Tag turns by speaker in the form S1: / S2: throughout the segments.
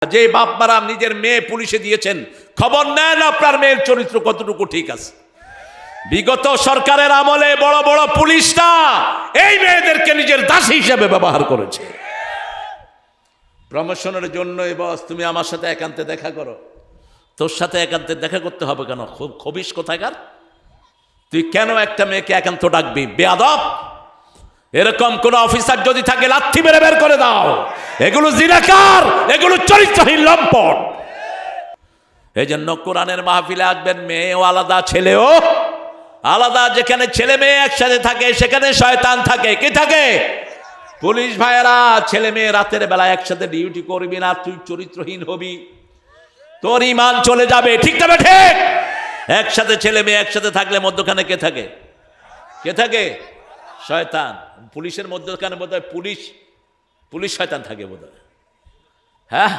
S1: যে বাপ মারা নিজের মেয়ে পুলিশে দিয়েছেন, খবর নেন আপনার মেয়ের চরিত্র কতটুকু ঠিক আছে। বিগত সরকারের আমলে বড় বড় পুলিশরা এই মেয়েদেরকে নিজের দাসী হিসেবে ব্যবহার করেছে। প্রমোশনের জন্য বস তুমি আমার সাথে একান্তে দেখা করো। তোর সাথে একান্তে দেখা করতে হবে কেন? খবিস কোথাকার? তুই কেন একটা মেয়েকে একান্ত ডাকবি? বেয়াদব! এরকম কোন অফিসার যদি থাকে লাথি মেরে বের করে দাও। এগুলো জিনাকার, এগুলো চরিত্রহীন লম্পট। এই জন্য কোরআনের মাহফিলে আসবেন, মেয়েও আলাদা ছেলেও আলাদা। যেখানে ছেলে মেয়ে একসাথে থাকে সেখানে শয়তান থাকে। কি থাকে? পুলিশ ভাইয়েরা, ছেলে মেয়ে রাতের বেলা একসাথে ডিউটি করবি না, তুই চরিত্রহীন হবি, তোর ঈমান চলে যাবে। ঠিক তবে ঠিক। একসাথে ছেলে মেয়ে একসাথে থাকলে মধ্যখানে কে থাকে? কে থাকে? শয়তান। পুলিশের মধ্যখানে বোধহয় পুলিশ শয়তান থাকে বোধহয়। হ্যাঁ,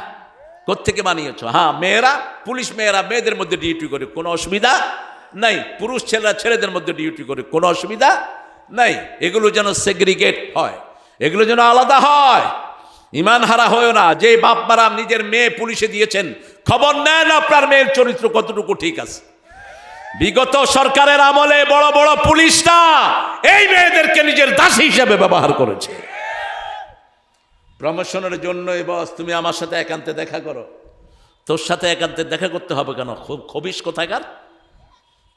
S1: কোত্থেকে বানিয়েছ? হ্যাঁ, মেয়েরা পুলিশ, মেয়েরা মেয়েদের মধ্যে ডিউটি করে, কোনো অসুবিধা নাই। পুরুষ ছেলেরা ছেলেদের মধ্যে ডিউটি করে, কোনো অসুবিধা নাই। এগুলো যেন সেগ্রিগেট হয়, এগুলো যেন আলাদা হয়। ঈমান হারা হয়েও না। যে বাপ মারা নিজের মেয়ে পুলিশে দিয়েছেন, খবর নেন আপনার মেয়ের চরিত্র কতটুকু ঠিক আছে। বিগত সরকারের আমলে বড় বড় পুলিশরা এই মেয়েদেরকে নিজের দাসী হিসেবে ব্যবহার করেছে। প্রমোশনের জন্য বস তুমি আমার সাথে একান্তে দেখা করো। তোর সাথে একান্তে দেখা করতে হবে কেন? খবিস কোথাকার?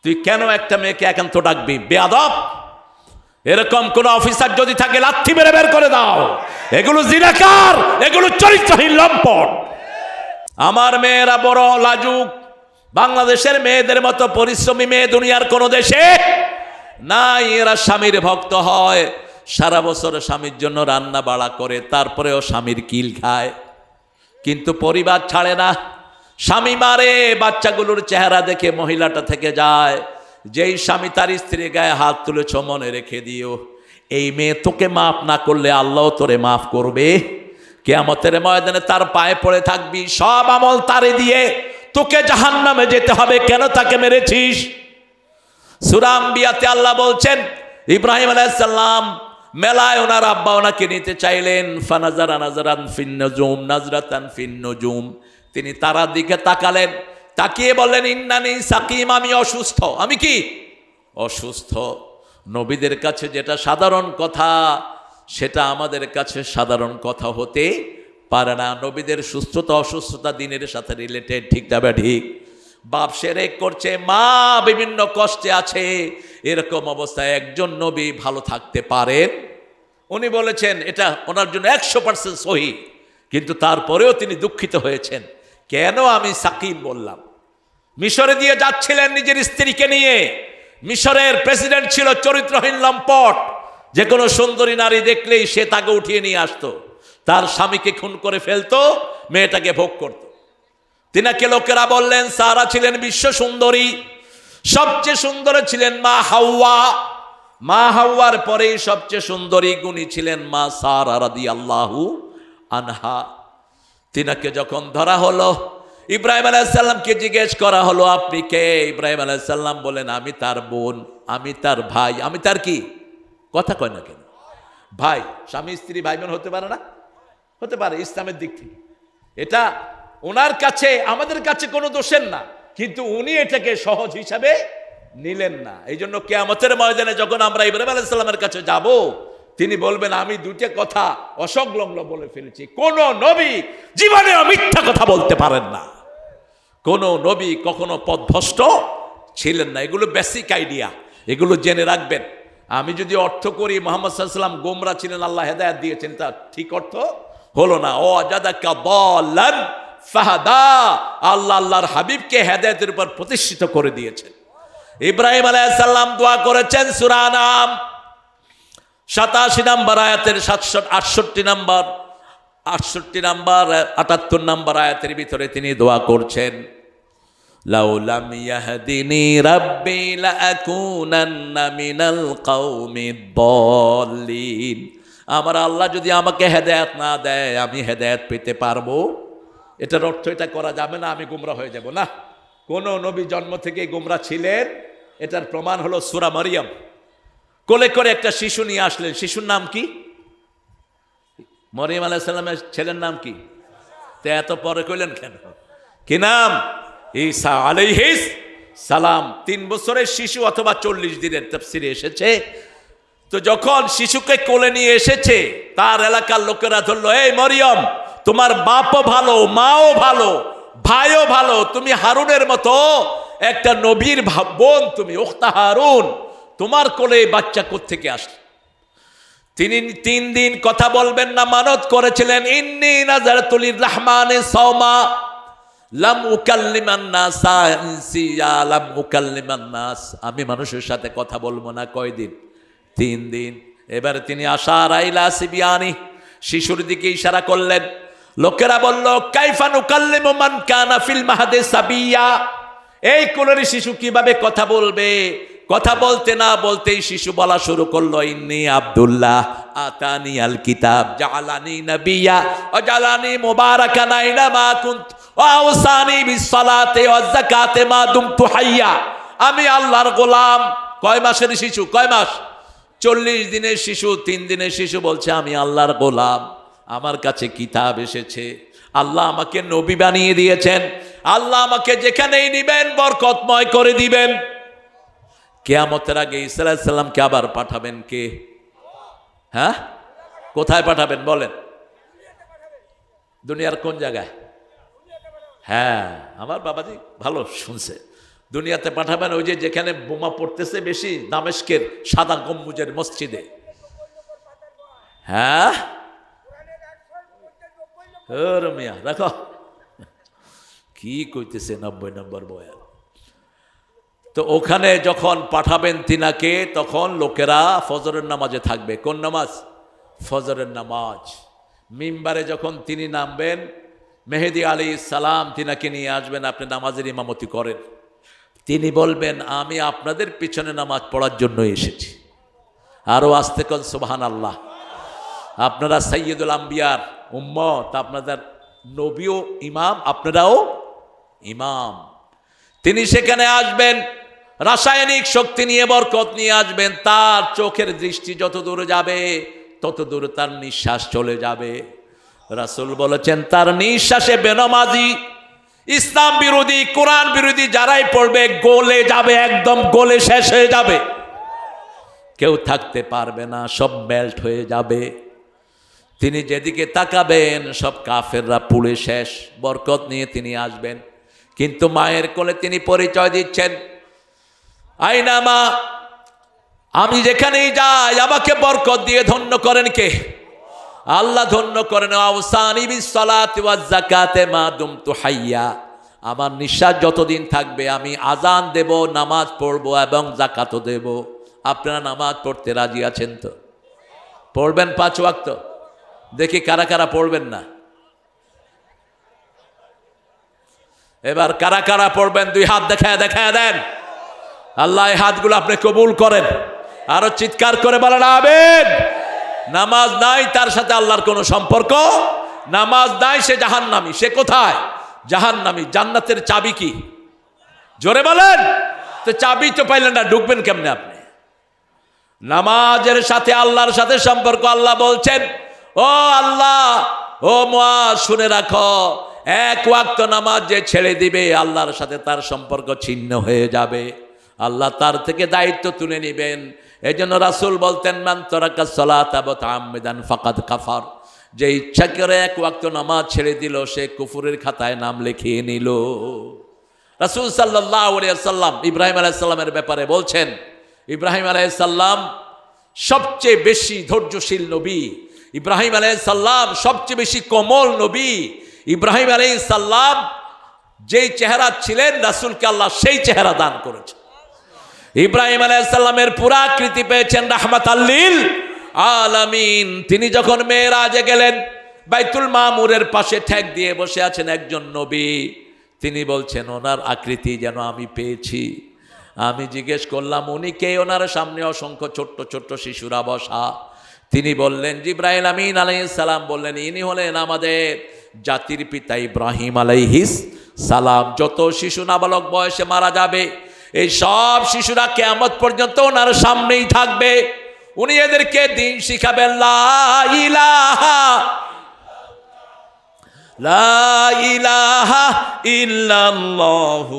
S1: তুই কেন একটা মেয়েকে একান্ত ডাকবি? বেয়াদব! এরকম কোন অফিসার যদি থাকে লাথি মেরে বের করে দাও। এগুলো জিনাকার, এগুলো চরিত্রহীন লম্পট। আমার মেয়েরা বড় লাজুক। বাংলাদেশের মেয়েদের মতো পরিশ্রমী মেয়ে দুনিয়ার কোন দেশে নাই। এরা স্বামীর ভক্ত হয়, সারা বছর স্বামীর জন্য রান্না বাড়া করে, তারপরেও স্বামীর কিল খায়, কিন্তু পরিবার ছাড়ে না। স্বামী মারে, বাচ্চাগুলোর চেহারা দেখে মহিলাটা থেকে যায়। যেই স্বামী তার স্ত্রী গায়ে হাত তুলেছ, মনে রেখে দিও, এই মেয়ে তোকে মাফ না করলে আল্লাহ তোরে মাফ করবে। কিয়ামতের ময়দানে তার পায়ে পড়ে থাকবি, সব আমল তারে দিয়ে তোকে জাহান্নামে যেতে হবে। কেন তাকে মেরেছিস? সূরা আম্বিয়াতে আল্লাহ বলছেন, ইব্রাহিম আলাইহিস সালাম মেলায় ওনার আব্বা ওনাকে নিতে চাইলেন। ফানাজারা নাজারান ফিন নুজুম নাজরাতান ফিন নুজুম, তিনি তারার দিকে তাকালেন, তাকিয়ে বললেন, ইন্নানি সাকিম, আমি অসুস্থ। আমি কি অসুস্থ? নবীদের কাছে যেটা সাধারণ কথা, সেটা আমাদের কাছে সাধারণ কথা হতে পারে না। নবীদের সুস্থতা অসুস্থতা দিনের সাথে রিলেটেড। ঠিক তবে ঠিক। বাপ শিরক করছে, মা বিভিন্ন কষ্টে আছে, এরকম অবস্থায় একজন নবী ভালো থাকতে পারেন? উনি বলেছেন এটা ওনার জন্য 100% সহি, কিন্তু তারপরেও তিনি দুঃখিত হয়েছেন, কেন আমি সাকিম বললাম। মিশরে দিয়ে যাচ্ছিলেন নিজের স্ত্রীকে নিয়ে। মিশরের প্রেসিডেন্ট ছিল চরিত্রহীন লম্পট। যে কোনো সুন্দরী নারী দেখলেই সে তাকে উঠিয়ে নিয়ে আসতো, তার স্বামীকে খুন করে ফেলতো, মেয়েটাকে ভোগ করত। তিনাকে লোকেরা বললেন, সারা ছিলেন বিশ্ব সুন্দরী, সবচেয়ে সুন্দর ছিলেন মা হাওয়া। মা হাওয়ার পরেই সবচেয়ে সুন্দরী গুণী ছিলেন মা সারা রাদিয়াল্লাহু আনহা। তিনাকে যখন ধরা হলো, ইব্রাহিম আলাইহিস সালামকে জিজ্ঞেস করা হলো, আপনি কে? ইব্রাহিম আলাইহিস সালাম বলেন, আমি তার বোন, আমি তার ভাই। আমি তার কি? কথা কয় না কেন? ভাই। স্বামী স্ত্রী ভাই বোন হতে পারে না? হতে পারে ইসলামের দিক থেকে। এটা ওনার কাছে, আমাদের কাছে কোনো দোষের না, কিন্তু উনি এটাকে সহজ হিসাবে নিলেন না। এই জন্য কিয়ামতের ময়দানে যখন আমরা ইব্রাহিম আলাইহিস সালামের কাছে যাব, তিনি বলবেন, আমি দুইটা কথা অসংলগ্ন বলে ফেলেছি। কোন নবী জীবনে মিথ্যা কথা বলতে পারেন না, কোন নবী কখনো পথভ্রষ্ট ছিলেন না। এগুলো বেসিক আইডিয়া, এগুলো জেনে রাখবেন। আমি যদি অর্থ করি মুহাম্মদ সাল্লাল্লাহু আলাইহি ওয়াসাল্লাম গোমরা ছিলেন, আল্লাহ হেদায়েত দিয়েছেন, তা ঠিক অর্থ হলো না। ও আজাদাকা দাল্লান ফাহাদা, আল্লাহ আল্লাহর হাবিবকে হেদায়েতের উপর প্রতিষ্ঠিত করে দিয়েছেন। ইব্রাহিম আলাইহিস সালাম দোয়া করেছেন সূরা আনাম 87 নম্বর আয়াতের 68 নম্বর 78 নম্বর আয়াতের ভিতরে তিনি দোয়া করছেন, লাউলাম ইয়াহদিনি রাব্বি লাআকুনান্না মিনাল কওমিদ দাল্লিন। আমার আল্লাহ যদি আমাকে হেদায়েত না দেয়, আমি হেদায়েত পেতে পারবো? এটার অর্থ এটা করা যাবে না আমি গোমরা হয়ে যাব, না। কোন নবী জন্ম থেকে গোমরা ছিলেন, এটার প্রমাণ হলো সূরা মারিয়াম। কোলে করে একটা শিশু নিয়ে আসলেন। শিশুর নাম কি? মরিয়ম আলাইহিস সালামের ছেলের নাম কি? তো এত পরে কইলেন কেন? কি নাম? ঈসা আলাইহিস সালাম। 3 বছরের শিশু অথবা 40 দিনের তাফসিরে এসেছে। তো যখন শিশুকে কোলে নিয়ে এসেছে, তার এলাকার লোকেরা ধরলো, এই মরিয়ম, তোমার বাপও ভালো, মাও ভালো, ভাইও ভালো, তুমি হারুনের মতো একটা নবীর বোন, তুমি উখতা হারুন, তোমার কোলে বাচ্চা কোত্থেকে আসলো? তিনি 3 দিন কথা বলবেন না মানত করেছিলেন। ইন্নী নাযারতু লিররহমানি সাওমা লাম উকাল্লিমান নাস ইনসিয়া লাম উকাল্লিমান নাস, আমি মানুষের সাথে কথা বলবো না। কয়দিন? 3 দিন। এবার তিনি আশার আইলা সিবিয়ানি, শিশুর দিকে ইশারা করলেন। লোকেরা বলল, কাইফা নুকাল্লিমু মান কানা ফিল মাহদি সাবিয়া, এই কোলের শিশু কিভাবে কথা বলবে? কথা বলতে না বলতেই শিশু বলা শুরু করলো, ইন্নী আব্দুল্লাহ আতানি আল কিতাব জাআলানি নবিয়্যা ওয়া জাআলানি মুবারাকান আইনামা কুনতু ওয়া আওসানি বিস সালাতি ওয়াজ যাকাতি মা দুমতু হাইয়া। আমি আল্লাহর গোলাম। কয় মাসের শিশু? কয় মাস? 40 দিনের শিশু। 3 দিনের শিশু বলছে, আমি আল্লাহর গোলাম, আমার কাছে কিতাব এসেছে, আল্লাহ আমাকে নবী বানিয়ে দিয়েছেন, আল্লাহ আমাকে যেখানেই নিবেন বরকতময় করে দিবেন। কিয়ামতের আগে ঈসা আলাইহিস সালামকে আবার পাঠাবেন কে? হ্যাঁ, কোথায় পাঠাবেন বলেন? দুনিয়ার কোন জায়গায়? হ্যাঁ, আমার বাবাজি ভালো শুনছে। দুনিয়াতে পাঠাবেন ওই যে যেখানে বোমা পড়তেছে বেশি, দামেস্কের সাদা গম্বুজের মসজিদে। হ্যাঁ, মিয়া রাখো, কি কইতেছে 90 নম্বর বয়ান। তো ওখানে যখন পাঠাবেন তিনাকে, তখন লোকেরা ফজরের নামাজে থাকবে। কোন নামাজ? ফজরের নামাজ। মিম্বারে যখন তিনি নামবেন, মেহেদী আলাইহিস সালাম তিনাকে নিয়ে আসবেন, আপনি নামাজের ইমামতি করেন। তিনি বলবেন, আমি আপনাদের পিছনে নামাজ পড়ার জন্য এসেছি। আরো আস্তে কোন সুবহানাল্লাহ। আপনারা সাইয়্যিদুল আম্বিয়ার উম্মত, আপনাদের নবীও ইমাম, আপনারাও ইমাম। তিনি সেখানে আসবেন, রাসায়নিক শক্তি নিয়ে, বরকত নিয়ে আসবেন। তার চোখের দৃষ্টি যত দূর যাবে তত দূর তার নিঃশ্বাস চলে যাবে। রাসূল বলেছেন, তার নিঃশ্বাসে বেনামাজি, ইসলাম বিরোধী, কোরআন বিরোধী যারাই পড়বে গলে যাবে, একদম গলে শেষ হয়ে যাবে, কেউ থাকতে পারবে না, সব মেল্ট হয়ে যাবে। তিনি যেদিকে তাকাবেন সব কাফেররা পুড়ে শেষ। বরকত নিয়ে তিনি আসবেন, কিন্তু মায়ের কোলে তিনি পরিচয় দিচ্ছেন, আইনামা, আমি যেখানেই যাই আমাকে বরকত দিয়ে ধন্য করেন কে? আল্লাহ ধন্য করেন। আওসানি বিস সালাতি ওয়াজ যাকাতি মা দুমতু হাইয়া, আমার নিঃশ্বাস যতদিন থাকবে আমি আজান দেব, নামাজ পড়ব এবং যাকাতও দেব। আপনারা নামাজ পড়তে রাজি আছেন তো? পড়বেন 5 ওয়াক্ত? দেখি কারা কারা পড়বেন না। এবার কারা কারা পড়বেন 2 হাত দেখায় দেন। আল্লাহ এই হাতগুলো আপনি কবুল করেন। আরো চিৎকার করে বলেন আমিন। নামাজ নাই তার সাথে আল্লাহর কোনো সম্পর্ক, নামাজ নাই সে জাহান্নামী। সে কোথায়? জাহান্নামী। জান্নাতের চাবি কি? জোরে বলেন। তো চাবি তো পাইলেন না, ঢুকবেন কেমনে আপনি? নামাজের সাথে আল্লাহর সাথে সম্পর্ক। আল্লাহ বলছেন, ও আল্লাহ, ও মুআজ শুনে রাখো, 1 ওয়াক্ত নামাজ যে ছেড়ে দিবে আল্লাহর সাথে তার সম্পর্ক ছিন্ন হয়ে যাবে, আল্লাহ তার থেকে দায়িত্ব তুলে নেবেন। এই জন্য রাসূল বলতেন, মান তারাকা সালাতা মুতাআম্মিদান ফাকাদ কাফার, যে ইচ্ছা করে 1 ওয়াক্ত নামাজ ছেড়ে দিল সে কুফরের খাতায় নাম লিখিয়ে নিল। রাসূল সাল্লাল্লাহু আলাইহি ওয়াসাল্লাম ইব্রাহিম আলাইহিস সালামের ব্যাপারে বলছেন, ইব্রাহিম আলাইহিস সালাম সবচেয়ে বেশি ধৈর্যশীল নবী, ইব্রাহিম আলাইহিস সালাম সবচেয়ে বেশি কোমল নবী। ইব্রাহিম আলাইহিস সালাম যেই চেহারা ছিলেন, রাসূলকে আল্লাহ সেই চেহারা দান করেছে। ইব্রাহিম আলাইহিস সালামের পুরা আকৃতি পেয়েছেন রাহমাতাল লিল আলামিন। তিনি যখন মেরাজে গেলেন, বাইতুল মামুরের পাশে ঠেক দিয়ে বসে আছেন একজন নবী। তিনি বলছেন, ওনার আকৃতি যেন আমি পেয়েছি। আমি জিজ্ঞেস করলাম, উনি কে? ওনার সামনে অসংখ্য ছোট্ট ছোট্ট শিশুরা বসা। তিনি বললেন, জিবরাইল আমিন আলাইহিস সালাম বললেন, ইনি হলেন আমাদের জাতির পিতা ইব্রাহিম আলাইহিস সালাম। যত শিশু নাবালক বয়সে মারা যাবে, এই সব শিশুরা কিয়ামত পর্যন্ত ওনার সামনেই থাকবে। উনি এদেরকে দিন শিখাবেন, লা ইলাহা লা ইলাহা ইল্লাল্লাহু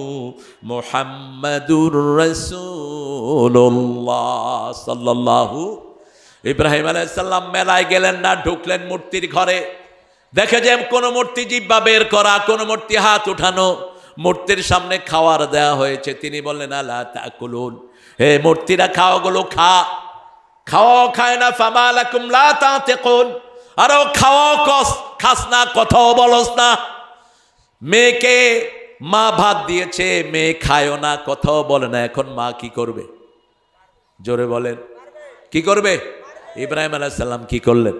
S1: মুহাম্মাদুর রাসূলুল্লাহ সাল্লাল্লাহু। ইব্রাহিম আলাইহিস সালাম মেলায় গেলেন না, ঢুকলেন মূর্তির ঘরে, দেখে যে কোনো মূর্তি জিহ্বা বের করা, কোনো মূর্তি হাত উঠানো, মূর্তির সামনে খাওয়ার দেয়া হয়েছে। তিনি বললেন আলা তাকুলুন, হে মূর্তিরা খাও, গুলো খাওয়াও খায় না, ফামা লাকুম লা তাতিকুন, আরো খাওয়াও খাস না, কথাও বলস না। মেয়েকে মা ভাত দিয়েছে, মেয়ে খায়ও না, কথাও বলে না, এখন মা কি করবে? জোরে বলেন, কি করবে? ইব্রাহিম আলাইহিস সালাম কি করলেন?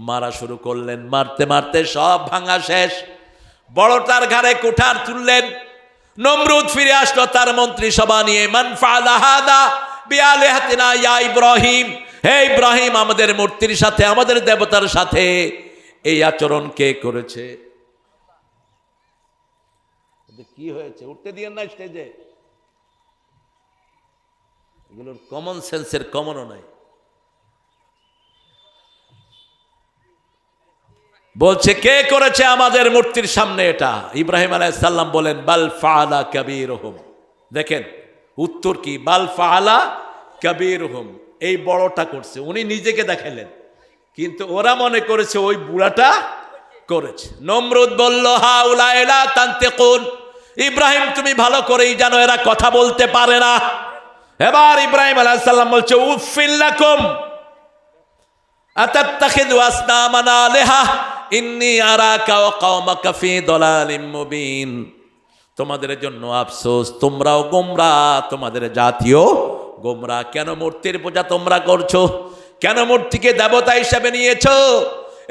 S1: মারা শুরু করলেন। মারতে মারতে সব ভাঙা শেষ। বড়টার ঘাড়ে কুঠার তুললেন। নমরুদ ফিরে আসলো তার মন্ত্রিসভা নিয়ে। মান ফাআলা হাদা বিআলিহাতিনা ইয়া ইব্রাহিম, হে ইব্রাহিম, আমাদের মূর্তির সাথে, আমাদের দেবতার সাথে এই আচরণ কে করেছে? কি হয়েছে? উঠতে দিয়েন না স্টেজে। এগুলোর কমন সেন্সের কমনও নাই। বলছে কে করেছে আমাদের মূর্তির সামনে এটা? ইব্রাহিম আলাইহিস সালাম বলেন বাল ফাআলা কাবীরুহুম। দেখেন উত্তর কি, বাল ফাআলা কাবীরুহুম, এই বড়টা করছে। উনি নিজেকে দেখাইলেন, কিন্তু ওরা মনে করেছে ওই বুড়াটা করেছে। নমরুদ বলল হাউলা লা তানতিকুন, ইব্রাহিম তুমি ভালো করেই জানো এরা কথা বলতে পারে না। এবার ইব্রাহিম আলাইহিস সালাম বলছে উফিল লাকুম আতাত্তাখিযু আসনামান আলিহা ইন্নী আরাকা ওয়া কওমাকা ফি দালালিম মুবিন। তোমাদের জন্য আফসোস, তোমরাও গোমরাহ, তোমাদের জাতীয় গোমরাহ। কেন মূর্তির পূজা তোমরা করছো? কেন মূর্তিকে দেবতা হিসেবে নিয়েছো?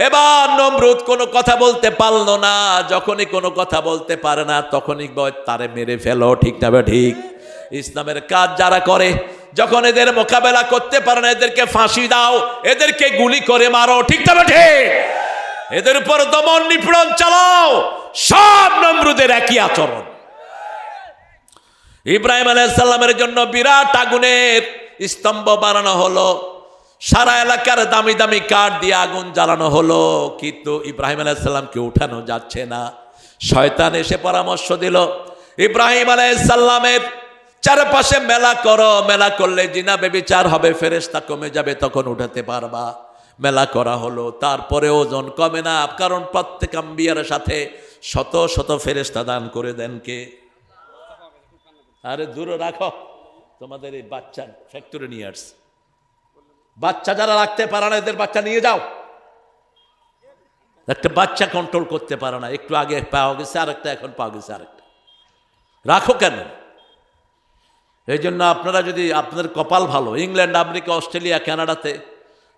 S1: এবার নমরুদ কোনো কথা বলতে পারলো না। যখনই কোনো কথা বলতে পারে না তখনই তারে মেরে ফেলো, ঠিক না বে ঠিক? ইসলামের কাজ যারা করে, যখন এদের মোকাবেলা করতে পারে না এদেরকে ফাঁসি দাও, এদেরকে গুলি করে মারো, ঠিক না বে ঠিক? এদের উপর দমন নিপীড়ন চালাও। সব নমরুদের একই আচরণ। ইব্রাহিম আলাইহিস সালামের জন্য বিরাট আগুনের স্তম্ভ বানানো হলো, সারা এলাকার দামি দামি কাঠ দিয়ে আগুন জ্বালানো হলো, কিন্তু ইব্রাহিম আলাইহিস সালামকে উঠানো যাচ্ছে না। শয়তান এসে পরামর্শ দিল ইব্রাহিম আলাইহিস সালামের চারপাশে মেলা করো, মেলা করলে জিনা বেবিচার হবে, ফেরেশতা কমে যাবে, তখন উঠাতে পারবা। মেলা করা হলো, তারপরে ওজন কমে না, কারণ প্রত্যেক আম্বিয়ার সাথে শত শত ফেরেশতা দান করে দেন কে? আরে দূরে রাখো, তোমাদের এই বাচ্চা ফ্যাক্টরি নিয়ে আসছে। বাচ্চা যারা রাখতে পারে না এদের বাচ্চা নিয়ে যাও। একটা বাচ্চা কন্ট্রোল করতে পারে না, একটু আগে পাওয়া গেছে আরেকটা, এখন পাওয়া গেছে আরেকটা, রাখো কেন? এই জন্য আপনারা যদি, আপনাদের কপাল ভালো, ইংল্যান্ড, আমেরিকা, অস্ট্রেলিয়া, কানাডাতে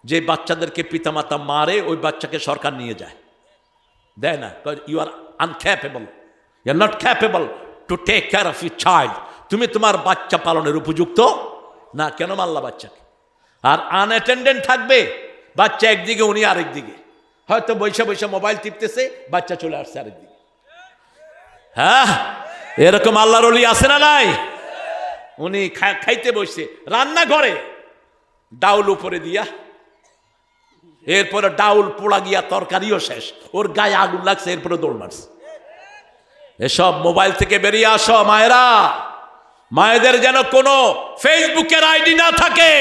S1: যে বাচ্চাদেরকে পিতামাতা মারে ওই বাচ্চাকে সরকার নিয়ে যায়, দেয় না। You are uncapable, you are not capable to take care of your child. তুমি তোমার বাচ্চা পালনের উপযুক্ত না, কেন মারলা বাচ্চাকে? আর আনঅ্যাটেন্ডেন্ট থাকবে, বাচ্চা একদিকে উনি আরেকদিকে, হয়তো বৈশা বৈশা মোবাইল টিপতেছে, বাচ্চা চলে আসছে আরেকদিকে। হ্যাঁ, এরকম আল্লাহর ওলি আছে না নাই? উনি খাইতে বসছে রান্নাঘরে, ডাউল উপরে দিয়া, এরপরে ডাউল পোড়া গিয়া তরকারিও শেষ, ওর গায়ে আগুন লাগছে, এরপরে দৌড় মারছে। এসব মোবাইল থেকে বেরিয়ে আসো মায়েরা। মায়েদের যেন কোনো ফেসবুকের আইডি না থাকে।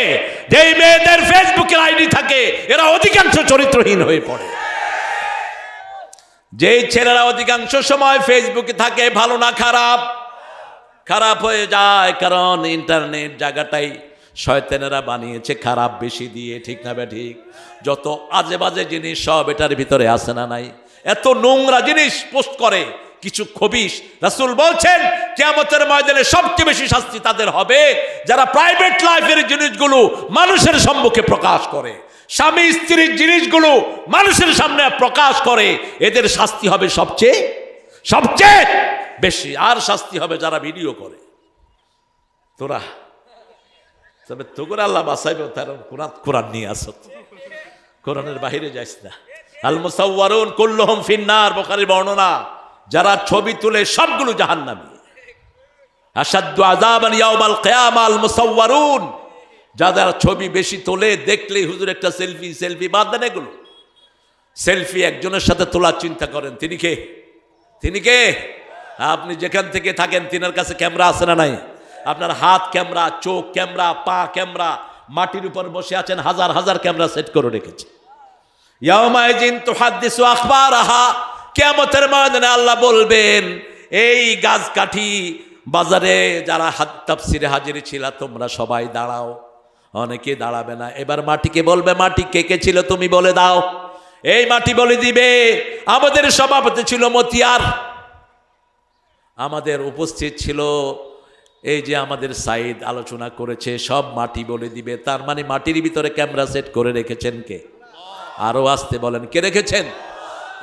S1: যেই মেয়েদের ফেসবুকের আইডি থাকে এরা অধিকাংশ চরিত্রহীন হয়ে পড়ে। যেই ছেলেরা অধিকাংশ সময় ফেসবুকে থাকে, ভালো না খারাপ? খারাপ হয়ে যায়, কারণ ইন্টারনেট জায়গাটাই শয়তানেরা বানিয়েছে খারাপ বেশি দিয়ে, ঠিক না বে ঠিক? যত আজে বাজে জিনিস সব এটার ভিতরে আসে না নাই? এত নোংরা জিনিস পোস্ট করে কিছু খবিশ। রাসূল বলছেন কিয়ামতের ময়দানে সবচেয়ে বেশি শাস্তি তাদের হবে যারা প্রাইভেট লাইফের জিনিসগুলো মানুষের সম্মুখে প্রকাশ করে, স্বামী স্ত্রীর জিনিসগুলো মানুষের সামনে প্রকাশ করে। এদের শাস্তি হবে সবচেয়ে বেশি। আর শাস্তি হবে যারা ভিডিও করে। তোরা তবে তোর আল্লাহ বাঁচাইবে, তার কোরআন নিয়ে আসত, কোরআনের বাহিরে যাইস না। আল মুসাওয়ারুন কুল্লুহুম ফিন্নার, বুখারীর বর্ণনা। যারা ছবি তুলে সবগুলো জাহান্নামী। আশাদ্দু আযাবান ইয়াউমাল কিয়ামা আল মুসাওয়ারুন, যারা ছবি বেশি তোলে, দেখলেই হুজুর একটা সেলফি বাদ দেন, এগুলো সেলফি একজনের সাথে তোলার চিন্তা করেন, তিনি কে? তিনি কে? আপনি যেখান থেকে থাকেন তিনার কাছে ক্যামেরা আছে না নাই? আপনার হাত ক্যামেরা, চোখ ক্যামেরা, পা ক্যামেরা, মাটির উপর বসে আছেন, হাজার হাজার ক্যামেরা সেট করে রেখেছে। ইয়াউমাইজিন তুহাদ্দিসু আখবারাহা, কিয়ামতের ময়দানে আল্লাহ বলবেন, এই গাছ কাঠি বাজারে যারা তাফসিরে হাজির ছিল তোমরা সবাই দাঁড়াও। অনেকে দাঁড়াবে না। এবার মাটিকে বলবে, মাটি কে কে ছিল তুমি বলে দাও। এই মাটি বলে দিবে, আমাদের সভাপতি ছিল মতিয়ার, আমাদের উপস্থিত ছিল এই যে আমাদের সাইদ আলোচনা করেছে, সব মাটি বলে দিবে। তার মানে মাটির ভিতরে ক্যামেরা সেট করে রেখেছেন কে? আরো আসতে বলেন, কে রেখেছেন?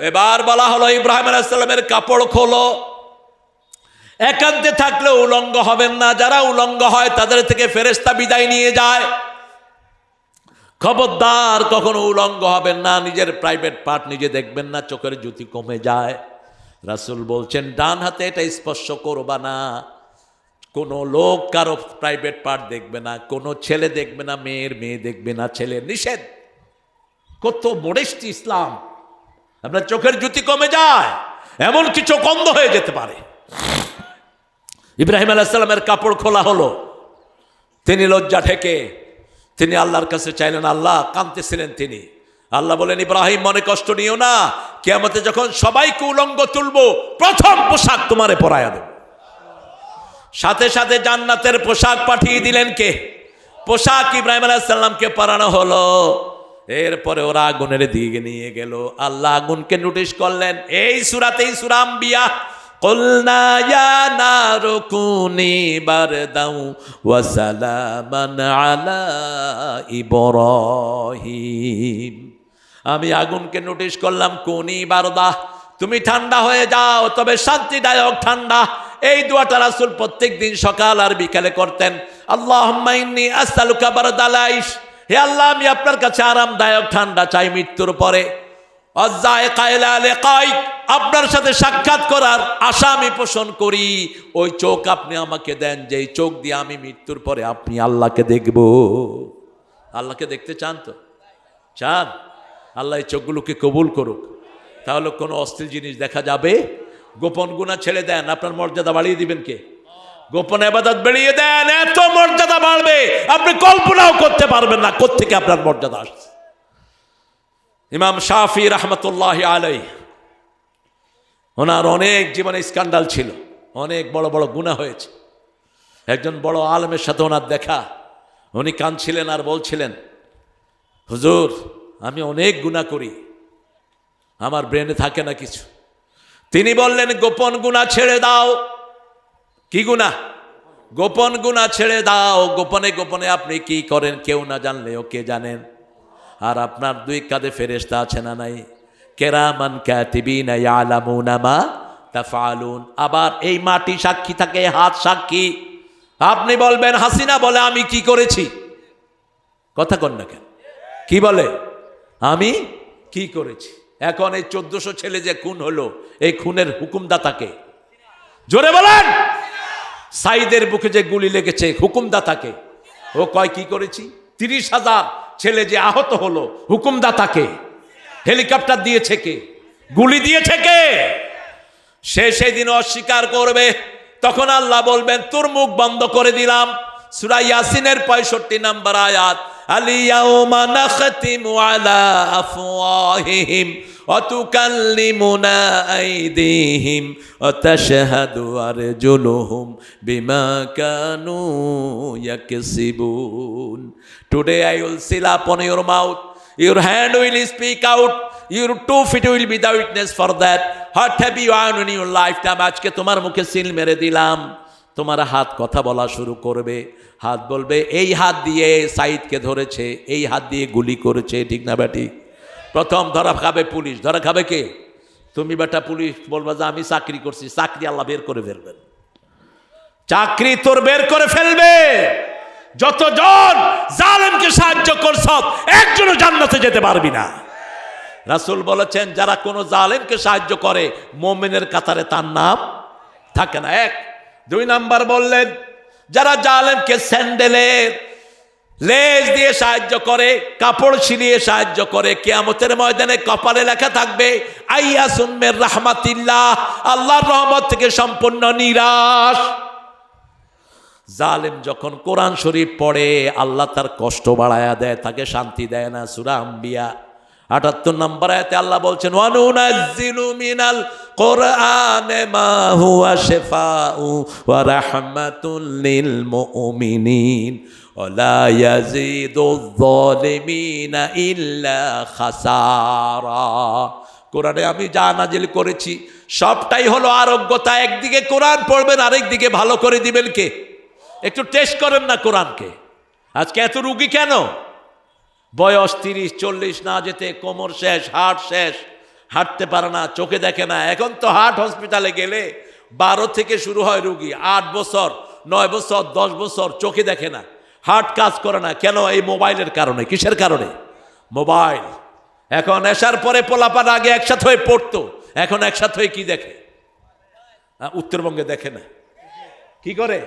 S1: এবার বলা হলো ইব্রাহিম আলাইহিস সালামের কাপড় খোলো। একান্তে থাকলে উলঙ্গ হবেন না, যারা উলঙ্গ হয় তাদের থেকে ফেরেশতা বিদায় নিয়ে যায়। খবরদার কখনো উলঙ্গ হবেন না, নিজের প্রাইভেট পার্ট নিজে দেখবেন না, চোখের জ্যোতি কমে যায়। রাসূল বলছেন ডান হাতে এটা স্পর্শ করবা না, কোনো লোক কারো প্রাইভেট পার্ট দেখবে না, কোনো ছেলে দেখবে না, মেয়ে দেখবে না, ছেলের নিষেধ। কত মডেস্টি ইসলাম! আপনার চোখের জ্যোতি কমে যায়, এমন কিছু অন্ধ হয়ে যেতে পারে। ইব্রাহিম আলাইহিস সালামের কাপড় খোলা হলো, তিনি লজ্জা ঠেকে তিনি আল্লাহর কাছে চাইলেন, আল্লাহ কাঁদতেছিলেন তিনি। আল্লাহ বলেন, ইব্রাহিম মনে কষ্ট নিও না, কিয়ামতে যখন সবাইকে উলঙ্গ তুলবো প্রথম পোশাক তোমারে পরায়া দেব। সাথে সাথে জান্নাতের পোশাক পাঠিয়ে দিলেন কে? পোশাক ইব্রাহিম আলাইহিস সালামকে পরানো হলো। এরপরে ওরা আগুনের দিকে নিয়ে গেল। আল্লাহ আগুনকে নোটিশ করলেন এই সূরাতেই, সূরা আম্বিয়া, কুলনা ইয়া নারু কুনি বারদাও ওয়া সালামান আলা ইব্রাহিম। আমি আগুনকে নোটিশ করলাম, কুনি বারদা, তুমি ঠান্ডা হয়ে যাও, তবে শান্তিদায়ক ঠান্ডা। এই দোয়াটা রাসূল প্রত্যেক দিন সকাল আর বিকালে করতেন। আল্লাহুম্মা ইন্নী আসআলুকা বারদাল আইশ, হে আল্লাহ আমি আপনার কাছে আরামদায়ক ঠান্ডা চাই মৃত্যুর পরে। আপনার সাথে সাক্ষাৎ করার আশা আমি পোষণ করি। ওই চোখ আপনি আমাকে দেন, যেই চোখ দিয়ে আমি মৃত্যুর পরে আপনি আল্লাহকে দেখব। আল্লাহকে দেখতে চান তো? চান? আল্লাহ এই চোখগুলোকে কবুল করুক। তাহলে কোনো অশ্লীল জিনিস দেখা যাবে। গোপন গুনাহ ছেড়ে দেন, আপনার মর্যাদা বাড়িয়ে দিবেন কে? গোপন ইবাদত বেরিয়ে দেন, এত মর্যাদা বাড়বে আপনি কল্পনাও করতে পারবেন না কোত্থেকে আপনার মর্যাদা আসছে। ইমাম শাফি রাহমাতুল্লাহি আলাইহি, ওনার অনেক জীবনে স্ক্যান্ডাল ছিল, অনেক বড় বড় গুনাহ হয়েছে। একজন বড় আলেমের সাথে ওনার দেখা, উনি কাঁদছিলেন আর বলছিলেন, হুজুর আমি অনেক গুনাহ করি, আমার ব্রেনে থাকে না কিছু। তিনি বললেন গোপন গুনাহ ছেড়ে দাও। কি গুনাহ? গোপন গুনাহ ছেড়ে দাও। গোপনে গোপনে আপনি কি করেন কেউ না জানলেও কে জানেন? আর আপনার দুই কাঁধে ফেরেশতা আছে না নাই? কেরামান কাতিবিনা ইয়ালামুনা মা তাফআলুন। আবার এই মাটি সাক্ষী থাকে, হাত সাক্ষী। আপনি বলবেন হাসিনা বলে আমি কি করেছি, কথা কন না কেন? কি বলে আমি কি করেছি? এখন এই 1400 ছেলে যে খুন হলো, এই খুনের হুকুমদাতাকে জোরে বলেন। সাইদের বুকে যে গুলি লেগেছে হুকুমদাতাকে। ও কয় কি করেছি? 30,000 ছেলে যে আহত হলো হুকুমদাতাকে। হেলিকপ্টার দিয়েছে কে? গুলি দিয়েছে কে? সে সেদিন অস্বীকার করবে, তখন আল্লাহ বলবেন তোর মুখ বন্ধ করে দিলাম। সূরা ইয়াসিনের 65 নম্বর আয়াত, আলিয়াউমা নাখতিমু আলা আফওয়াহিহিম ওয়া তুকাল্লিমুনা আইদিহিম ওয়া তাশহাদু আরজুলুহুম বিমা Kanu ইয়াকসিবুন। Today I will seal upon your mouth, your hand will speak out, your 2 feet will be the witness for that. What have you done in your lifetime? আজকে তোমার মুখে সিল মেরে দিলাম। তোমার হাত কথা বলা শুরু করবে। হাত বলবে এই হাত দিয়ে সাইদকে ধরেছে, এই হাত দিয়ে গুলি করেছে, ঠিক না বেটি? প্রথম ধরা খাবে পুলিশ। ধরা খাবে কে? তুমি বেটা পুলিশ বলবা যে আমি চাকরি করছি। চাকরি আল্লাহ বের করে ফেলবেন, চাকরি তোর বের করে ফেলবে। যতজন জালেমকে সাহায্য করছ একজনও জান্নাতে যেতে পারবি না। রাসূল বলেছেন যারা কোনো জালেমকে সাহায্য করে মুমিনের কাতারে তার নাম থাকে না। 1 2 নাম্বার বললেন যারা জালেমকে স্যান্ডেলের লেজ দিয়ে সাহায্য করে, কাপড় ছিলিয়ে সাহায্য করে। কিয়ামতের ময়দানে কপালে লেখা থাকবে আইয়াসুন মির রাহমাতিল্লাহ, আল্লাহর রহমত থেকে সম্পূর্ণ নিরাশ। জালেম যখন কোরআন শরীফ পড়ে আল্লাহ তার কষ্ট বাড়ায়া দেয়, তাকে শান্তি দেয় না। সূরা আম্বিয়া ৭৮ নম্বর আয়াতে আল্লাহ বলছেন ওয়ানুনাজ্জিলু মিনাল কোরআনে মা হুয়া শিফাউ ওয়া রাহমাতুল লিল মুমিনিন ওয়া লা ইয়াজিদুয যালিমিনা ইল্লা খাসারা। কোরআনে আমি যা নাজিল করেছি সবটাই হলো আরোগ্যতা। একদিকে কোরআন পড়বেন, আরেকদিকে ভালো করে দিবেন কে? একটু টেস্ট করেন না কোরআনকে। আজকে এত রুগী কেন? বয়স ৩০-৪০ না যেতে কোমর শেষ, হার্ট শেষ, হাঁটতে পারে না, চোখে দেখে না। এখন তো হার্ট হসপিটালে গেলে 12 থেকে শুরু হয় রুগী, 8 বছর, 9 বছর, 10 বছর চোখে দেখে না, হার্ট কাজ করে না। কেন? এই মোবাইলের কারণে। কিসের কারণে? মোবাইল। এখন এসার পরে পোলাপান আগে একসাথে হয়ে পড়তো, এখন একসাথে হয়ে কি দেখে? উত্তরবঙ্গে দেখে না, কি করে?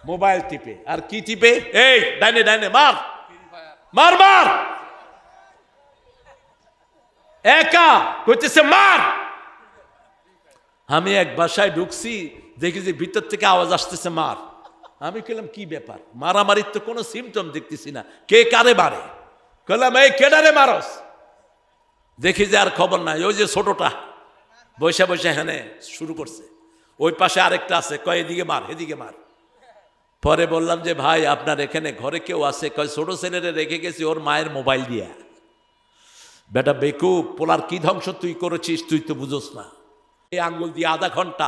S1: মোবাইল টিপে। আর কি টিপে? এই ডাইনে ডাইনে মার মার মার, একা কইতেছে মার। আমি এক বাসায় ঢুকছি, দেখি যে ভিতর থেকে আওয়াজ আসতেছে মার। আমি কইলাম কি ব্যাপার? মারামারির তো কোনো সিমটম দেখতেছি না, কে কারে মারে? কইলাম এই কেডারে মারস? দেখি যে আর খবর নাই, ওই যে ছোটটা বসে বসে হেনে শুরু করছে, ওই পাশে আরেকটা আছে, কয় এদিকে মার এদিকে মার। পরে বললাম যে ভাই আপনার এখানে ঘরে কেউ আছে? কয় ছোট ছেলেরে রেখে গেছি ওর মায়ের মোবাইল দিয়া। বেটা বেকুব, পোলার কি ধ্বংস তুই করেছিস, তুই তো বুঝোস না। এই আঙ্গুল দিয়ে আধা ঘন্টা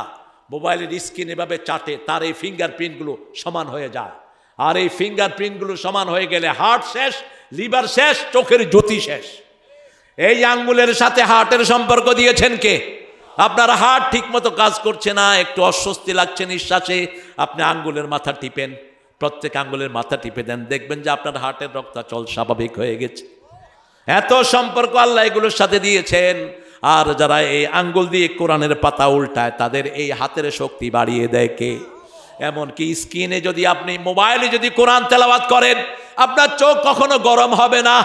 S1: মোবাইলের স্ক্রিন এভাবে চাটে, তার এই ফিঙ্গারপ্রিন্টগুলো সমান হয়ে যায়। আর এই ফিঙ্গারপ্রিন্টগুলো সমান হয়ে গেলে হার্ট শেষ, লিভার শেষ, চোখের জ্যোতি শেষ। এই আঙ্গুলের সাথে হার্টের সম্পর্ক দিয়েছেন কে? আপনার হার্ট ঠিক মতো কাজ করছে না, একটু অস্বস্তি লাগছে নিঃশ্বাসে, আপনি আঙ্গুলের মাথা টিপেন, প্রত্যেক আঙ্গুলের মাথা টিপে দেন, দেখবেন যে আপনার হার্টের রক্তাচল স্বাভাবিক হয়ে গেছে। এত সম্পর্ক আল্লাহ এগুলোর সাথে দিয়েছেন। আর যারা এই আঙ্গুল দিয়ে কোরআনের পাতা উল্টায় তাদের এই হাতের শক্তি বাড়িয়ে দেয় কে? এমনকি স্ক্রিনে যদি আপনি মোবাইলে যদি কোরআন তেলাওয়াত করেন, আপনার চোখ কখনো গরম হবে না।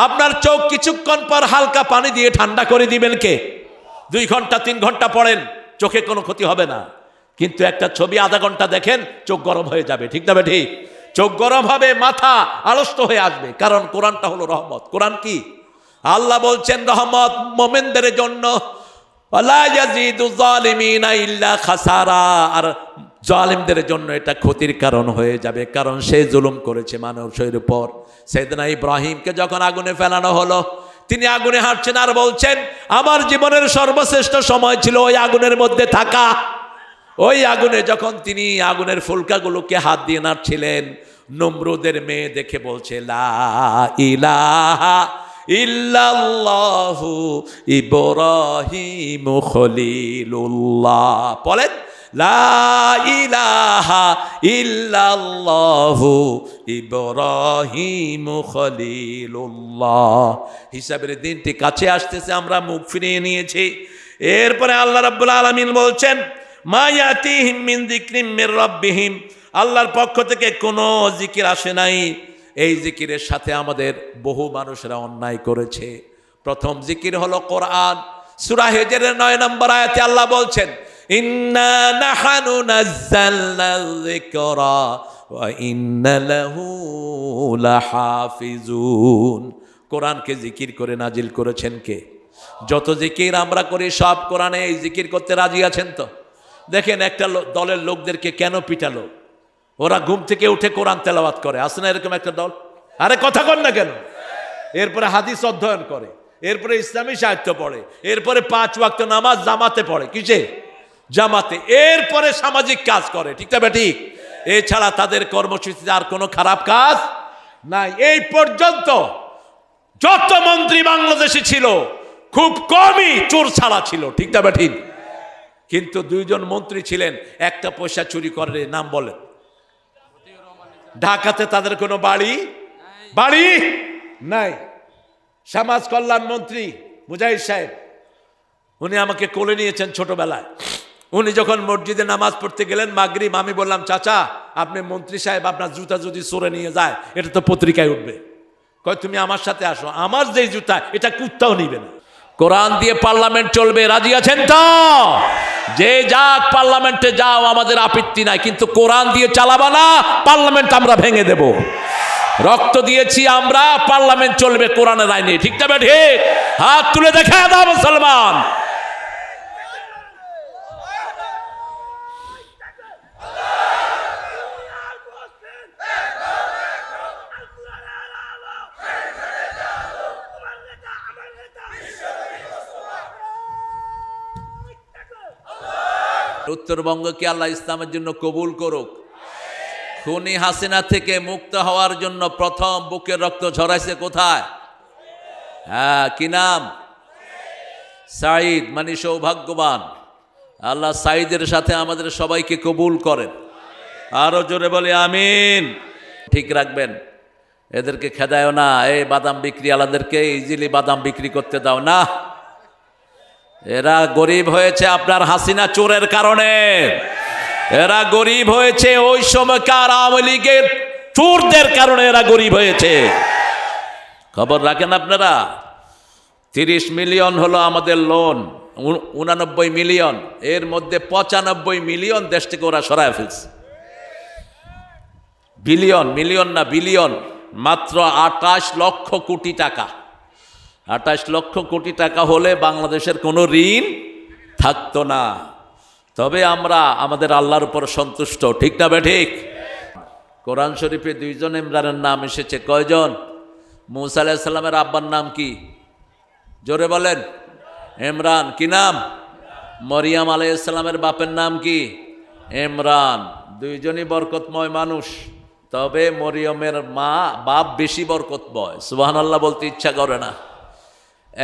S1: আপনার চোখ কিছুক্ষণ পর হালকা পানি দিয়ে ঠান্ডা করে দিবেন কে? 2 ঘন্টা 3 ঘন্টা পড়েন, চোখে কোনো ক্ষতি হবে না। কিন্তু একটা ছবি আধা ঘন্টা দেখেন, চোখ গরম হয়ে যাবে, ঠিক না ঠিক? চোখ গরম হবে, মাথা আড়ষ্ট হয়ে আসবে, কারণ কোরআনটা হলো রহমত। কোরআন কি? আল্লাহ বলছেন রহমত মোমেনদের জন্য, ওয়ালা ইয়াজিদু যালিমিনা ইল্লা খাসারা। আর জালিমদের জন্য এটা ক্ষতির কারণ হয়ে যাবে, কারণ সে জুলুম করেছে মানুষের উপর। সাইয়েদনা ইব্রাহিমকে যখন আগুনে ফেলানো হলো, তিনি আগুনে হাঁটছেন আর বলছেন আমার জীবনের সর্বশ্রেষ্ঠ সময় ছিল ওই আগুনের মধ্যে থাকা। ওই আগুনে যখন তিনি আগুনের ফুলকাগুলোকে হাত দিয়ে নাড়ছিলেন, নমরুদের মেয়ে দেখে বলছে লা ইলাহা ইল্লাল্লাহু ইব্রাহিম খলিলুল্লাহ। বলেন লা ইলাহা ইল্লাল্লাহু ইব্রাহিম খলিলুল্লাহ। হিসাবের দিনটি কাছে আসতেছে, আমরা মুখ ফিরিয়ে নিয়েছি। এরপরে আল্লাহ রাব্বুল আলামিন বলছেন মা ইয়াতিহিম মিন যিকরিম মির রাব্বিহিম, আল্লাহর পক্ষ থেকে কোনো জিকির আসে নাই। এই জিকিরের সাথে আমাদের বহু মানুষরা অন্যায় করেছে। প্রথম জিকির হলো কোরআন। সূরা হিজরের 9 নম্বর আয়াতে আল্লাহ বলছেন ইন্না নাহনু নাযালনা যিকরা ওয়া ইন্না লাহু লাহাফিজুন। কোরআনকে জিকির করে নাজিল করেছেন কে? যত জিকির আমরা করি সব কোরআনে এই জিকির করতে রাজি আছেন তো? দেখেন একটা দলের লোকদেরকে কেন পিটালো? ওরা ঘুম থেকে উঠে কোরআন তেলাওয়াত করে, আছে না এরকম একটা দল? আরে কথা কন না কেন? এরপরে হাদিস অধ্যয়ন করে, এরপরে ইসলামী সাহিত্য পড়ে, এরপরে 5 ওয়াক্ত নামাজ জামাতে পড়ে। কিসে? জামাতে। এরপরে সামাজিক কাজ করে, ঠিক না ঠিক? এছাড়া তাদের কর্মসূচিতে আর কোনো খারাপ কাজ নাই। এই পর্যন্ত যত মন্ত্রী বাংলাদেশে ছিল খুব কমই চোর ছাড়া ছিল, ঠিক না ঠিক? কিন্তু 2 জন মন্ত্রী ছিলেন, একটা পয়সা চুরি করে, নাম বলেন? ঢাকাতে তাদের কোনো বাড়ি নাই। সমাজ কল্যাণ মন্ত্রী মুজাহিদ সাহেব, উনি আমাকে কোলে নিয়েছেন ছোটবেলায়। উনি যখন মসজিদে নামাজ পড়তে গেলেন মাগরিব, আমি বললাম চাচা আপনি মন্ত্রী সাহেব আপনার জুতা যদি চোরে নিয়ে যায়, এটা তো পত্রিকায় উঠবে। কয় তুমি আমার সাথে আসো, আমার যেই জুতা এটা কুত্তাও নিবে না। কোরআন দিয়ে পার্লামেন্ট চলবে, রাজি আছেন তো? যে যাক পার্লামেন্টে যাও, আমাদের আপত্তি নাই, কিন্তু কোরআন দিয়ে চালাবা না, পার্লামেন্ট আমরা ভেঙে দেব। রক্ত দিয়েছি আমরা, পার্লামেন্ট চলবে কোরআনের আইনে, ঠিক না ঠিক? হাত তুলে দেখা দাও মুসলমান। উত্তরবঙ্গকে আল্লাহ ইসলামের জন্য কবুল করুক। খুনি হাসিনা থেকে মুক্ত হওয়ার জন্য প্রথম বুকের রক্ত ঝরাইছে কোথায়? হ্যাঁ, কি নাম? সাঈদ, মানে সৌভাগ্যবান। আল্লাহ সাঈদের সাথে আমাদের সবাইকে কবুল করেন। আরো জোরে বলে আমিন। ঠিক রাখবেন, এদেরকে খেদায়ও না। এই বাদাম বিক্রি আলাদেরকে ইজিলি বাদাম বিক্রি করতে দাও না। এরা গরিব হয়েছে আপনার হাসিনা চোরের কারণে। এরা গরিব হয়েছে ওই সময়কার আওয়ামী লীগের চোরদের কারণে। এরা গরিব হয়েছে, খবর রাখেন আপনারা। 30 মিলিয়ন হলো আমাদের লোন, 89 মিলিয়ন, এর মধ্যে 95 মিলিয়ন দেশ থেকে ওরা সরায় ফেলছে। বিলিয়ন, মিলিয়ন না বিলিয়ন, মাত্র 28 লক্ষ কোটি টাকা। 28 লক্ষ কোটি টাকা হলে বাংলাদেশের কোনো ঋণ থাকতো না। তবে আমরা আমাদের আল্লাহর উপর সন্তুষ্ট, ঠিক না ঠিক? কোরআন শরীফে 2জন ইমরানের নাম এসেছে। কয়জন? মুসা আলাইহিস সালামের আব্বার নাম কি? জোরে বলেন। ইমরান। কি নাম? মরিয়ম আলাইহিস সালামের বাপের নাম কি? ইমরান। 2জনই বরকতময় মানুষ, তবে মরিয়মের বাপ বেশি বরকতময়। সুবহানাল্লাহ বলতে ইচ্ছা করে না।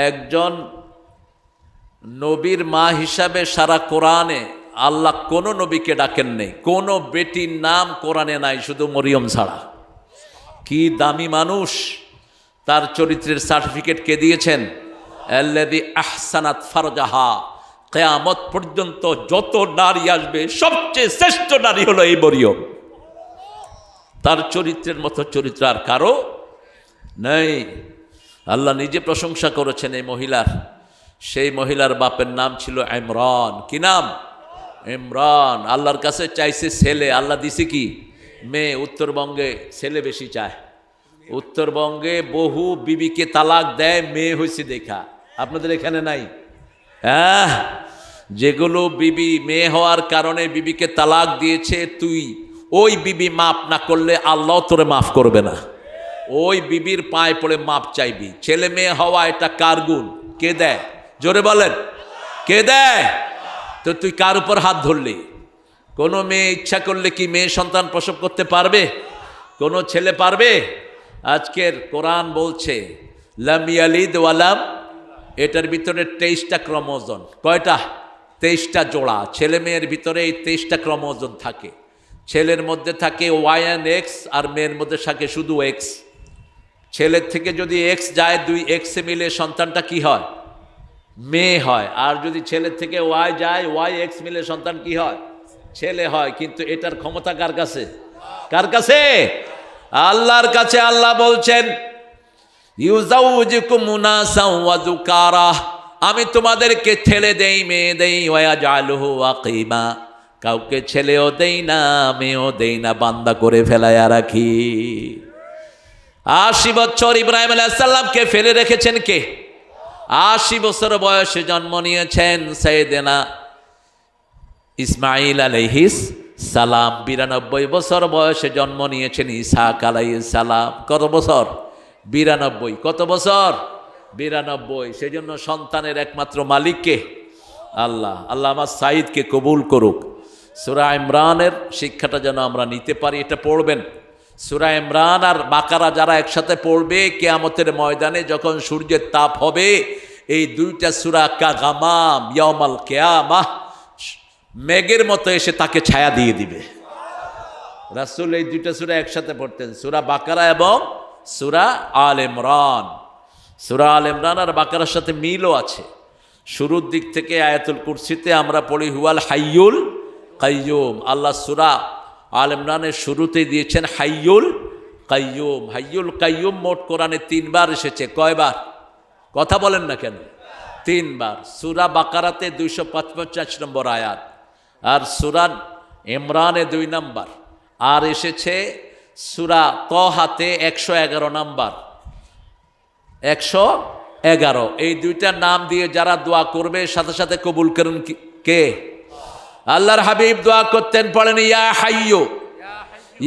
S1: একজন নবীর মা হিসাবে সারা কোরআনে আল্লাহ কোন নবীকে ডাকেন নেই, কোন বেটির নাম কোরআনে নাই, শুধু মরিয়ম ছাড়া। কি দামি মানুষ! তার চরিত্রের সার্টিফিকেট কে দিয়েছেন? আল্লাযী আহসানাত ফারজাহা। কিয়ামত পর্যন্ত যত নারী আসবে সবচেয়ে শ্রেষ্ঠ নারী হলো এই মরিয়ম। তার চরিত্রের মতো চরিত্র আর কারো নেই। আল্লাহ নিজে প্রশংসা করেছেন এই মহিলার। সেই মহিলার বাপের নাম ছিল ইমরান। কি নাম? ইমরান। আল্লাহর কাছে চাইছে ছেলে, আল্লাহ দিছে কি? মেয়ে। উত্তরবঙ্গে ছেলে বেশি চায়। উত্তরবঙ্গে বহু বিবিকে তালাক দেয় মেয়ে হয়েছে দেখা। আপনাদের এখানে নাই? হ্যাঁ, যেগুলো বিবি মেয়ে হওয়ার কারণে বিবিকে তালাক দিয়েছে, তুই ওই বিবি মাফ না করলে আল্লাহ তোরে মাফ করবে না। ওই বিবির পায়ে পড়ে মাপ চাইবি। ছেলে মেয়ে হওয়া এটা কার গুণ? কে দেয়? জোরে বলেন, কে দেয়? তো তুই কার উপর হাত ধরলি? কোনো মেয়ে ইচ্ছা করলে কি মেয়ে সন্তান প্রসব করতে পারবে? কোনো ছেলে পারবে? আজকের কোরআন বলছে লাম ইয়ালিদ ওয়ালাম, এটার ভিতরে 23টা ক্রোমোজোম। কয়টা? 23টা জোড়া। ছেলে মেয়ের ভিতরে এই 23টা ক্রোমোজোম থাকে। ছেলের মধ্যে থাকে ওয়াই অ্যান্ড এক্স, আর মেয়ের মধ্যে থাকে শুধু এক্স। ছেলের থেকে যদি এক্স যায়, 2 এক্সে মিলে সন্তানটা কি হয়? মেয়ে হয়। আর যদি ছেলের থেকে ওয়াই যায়, ওয়াই এক্স মিলে সন্তান কি হয়? ছেলে হয়। কিন্তু এটার ক্ষমতা কার কাছে? কার কাছে? আল্লাহর কাছে। আল্লাহ বলছেন ইউজাউজিকুম মুনাসাও ওয়া যুকারা, আমি তোমাদেরকে ছেলে দেই মেয়ে দেই, ওয়া জালহু আকিমা, কাউকে ছেলেও দেই না মেয়েও দেই না, বান্দা করে ফেলাইয়া রাখি। 80 বছর ইব্রাহিম আলাইহিস সালামকে ফেলে রেখেছেন কে? 80 বছর বয়সে জন্ম নিয়েছেন সাইয়েদেনা ইসমাঈল আলাইহিস সালাম। 92 বছর বয়সে জন্ম নিয়েছেন ইসহাক আলাইহিস সালাম। কত বছর? 92। কত বছর? 92। সেজন্য সন্তানের একমাত্র মালিক কে? আল্লাহ। আল্লাহ আমার সাঈদকে কবুল করুক। সূরা ইমরানের শিক্ষাটা যেন আমরা নিতে পারি, এটা পড়বেন। সূরা ইমরান আর বাকারা যারা একসাথে পড়বে, কিয়ামতের ময়দানে যখন সূর্যের তাপ হবে, এই 2টা সূরা কাগামাম ইয়াউমাল কিয়ামাহ, মেঘের মতো এসে তাকে ছায়া দিয়ে দিবে। রাসূল এই 2টা সূরা একসাথে পড়তেন, সূরা বাকারা এবং সূরা আল ইমরান। সূরা আল ইমরান আর বাকারার সাথে মিলও আছে। শুরুর দিক থেকে আয়াতুল কুরসিতে আমরা পড়ি হুয়াল হাইয়ুল কাইয়ুম। আল্লাহ সূরা আল ইমরানের শুরুতেই দিয়েছেন হাইয়ুল কাইয়ুম। হাইয়ুল কাইয়ুম মোট কোরআনে 3 বার এসেছে। কয়বার? কথা বলেন না কেন? 3 বার। সূরা বাকারাতে 255 নম্বর আয়াত, আর সূরা ইমরানে 2 নম্বর, আর এসেছে সূরা তহাতে 111 নম্বর। 111। এই 2টা নাম দিয়ে যারা দোয়া করবে সাথে সাথে কবুল করেন কে? আল্লাহর হাবিব দোয়া করতেন, পড়েন ইয়া হাইয়ু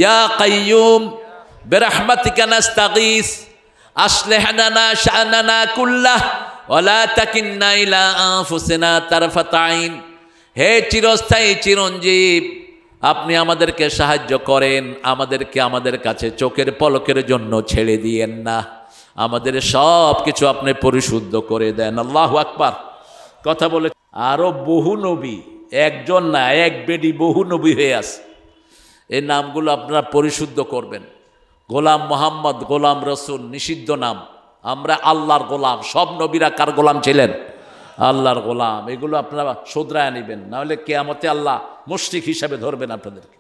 S1: ইয়া কাইয়ুম বিরহমাতিকা নাস্তাগীস আসলিহ লানা শা'নানা কুল্লাহ ওয়া লা তাকিলনা ইলা আনফুসিনা তারফাত আইন। হে চিরস্থায়ী চিরঞ্জীব, আপনি আমাদেরকে সাহায্য করেন, আমাদেরকে আমাদের কাছে চোখের পলকের জন্য ছেড়ে দিয়েন না, আমাদের সব কিছু আপনি পরিশুদ্ধ করে দেন। আল্লাহু আকবার। কথা বলে আরো বহু নবী, একজন না, এক বেডি বহু নবী হয়ে আছে। এই নামগুলো আপনারা পরিশুদ্ধ করবেন। গোলাম মোহাম্মদ, গোলাম রসুল নিষিদ্ধ নাম। আমরা আল্লাহর গোলাম। সব নবীরা কার গোলাম ছিলেন? আল্লাহর গোলাম। এগুলো আপনারা শুধরায় নেবেন, নাহলে কিয়ামতে আল্লাহ মুশরিক হিসাবে ধরবেন আপনাদেরকে।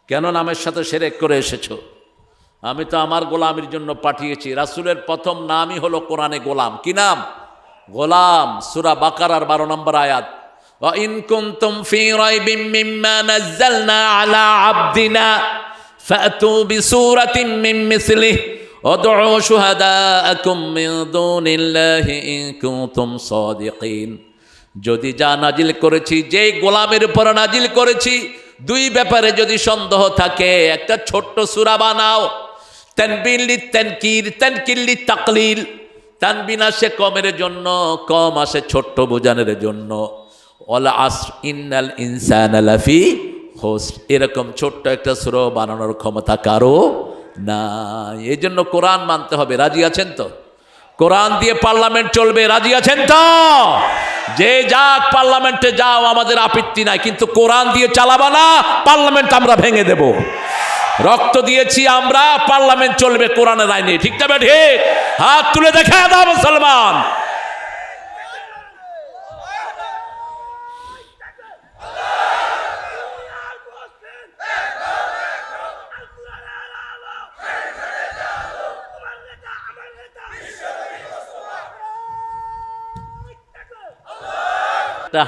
S1: কেন নামের সাথে শিরক করে এসেছো? আমি তো আমার গোলামের জন্য পাঠিয়েছি। রাসূলের প্রথম নামই হলো কোরআনে গোলাম। কি নাম? গোলাম। সূরা বাকারার 12 নম্বর আয়াত, ওয়া ইন কুনতুম ফি রাইবিম মিম্মা নাযালনা আলা আবদিনা ফাতু বিসূরাতিন মিন মিসলিহি ওয়াদউ শুহাদাআকুম মিন দুনিল্লাহি ইন কুনতুম সাদিকিন। যদি যা নাজিল করেছি, যেই গোলামের উপর নাজিল করেছি, 2 ব্যাপারে যদি সন্দেহ থাকে, একটা ছোট্ট সূরা বানাও। তানবিন লিতানকির, তানকির লিতাকলিল। তানবিন আসে কমের জন্য, কম আসে ছোট্ট বোঝানোর জন্য। ওয়াল আসর ইন্নাল ইনসানা লাফি খুসর। এরকম ছোট্ট একটা সূরা বানানোর ক্ষমতা কারো না। এই জন্য কোরআন মানতে হবে। রাজি আছেন তো? কোরআন দিয়ে পার্লামেন্ট চলবে। রাজি আছেন তো? যে যাক পার্লামেন্টে যাও, আমাদের আপত্তি নাই, কিন্তু কোরআন দিয়ে চালাবা না, পার্লামেন্ট আমরা ভেঙে দেব। রক্ত দিয়েছি আমরা, পার্লামেন্ট চলবে কোরআনের আইনে। ঠিক না ঠিক? হাত তুলে দেখা দাও মুসলমান।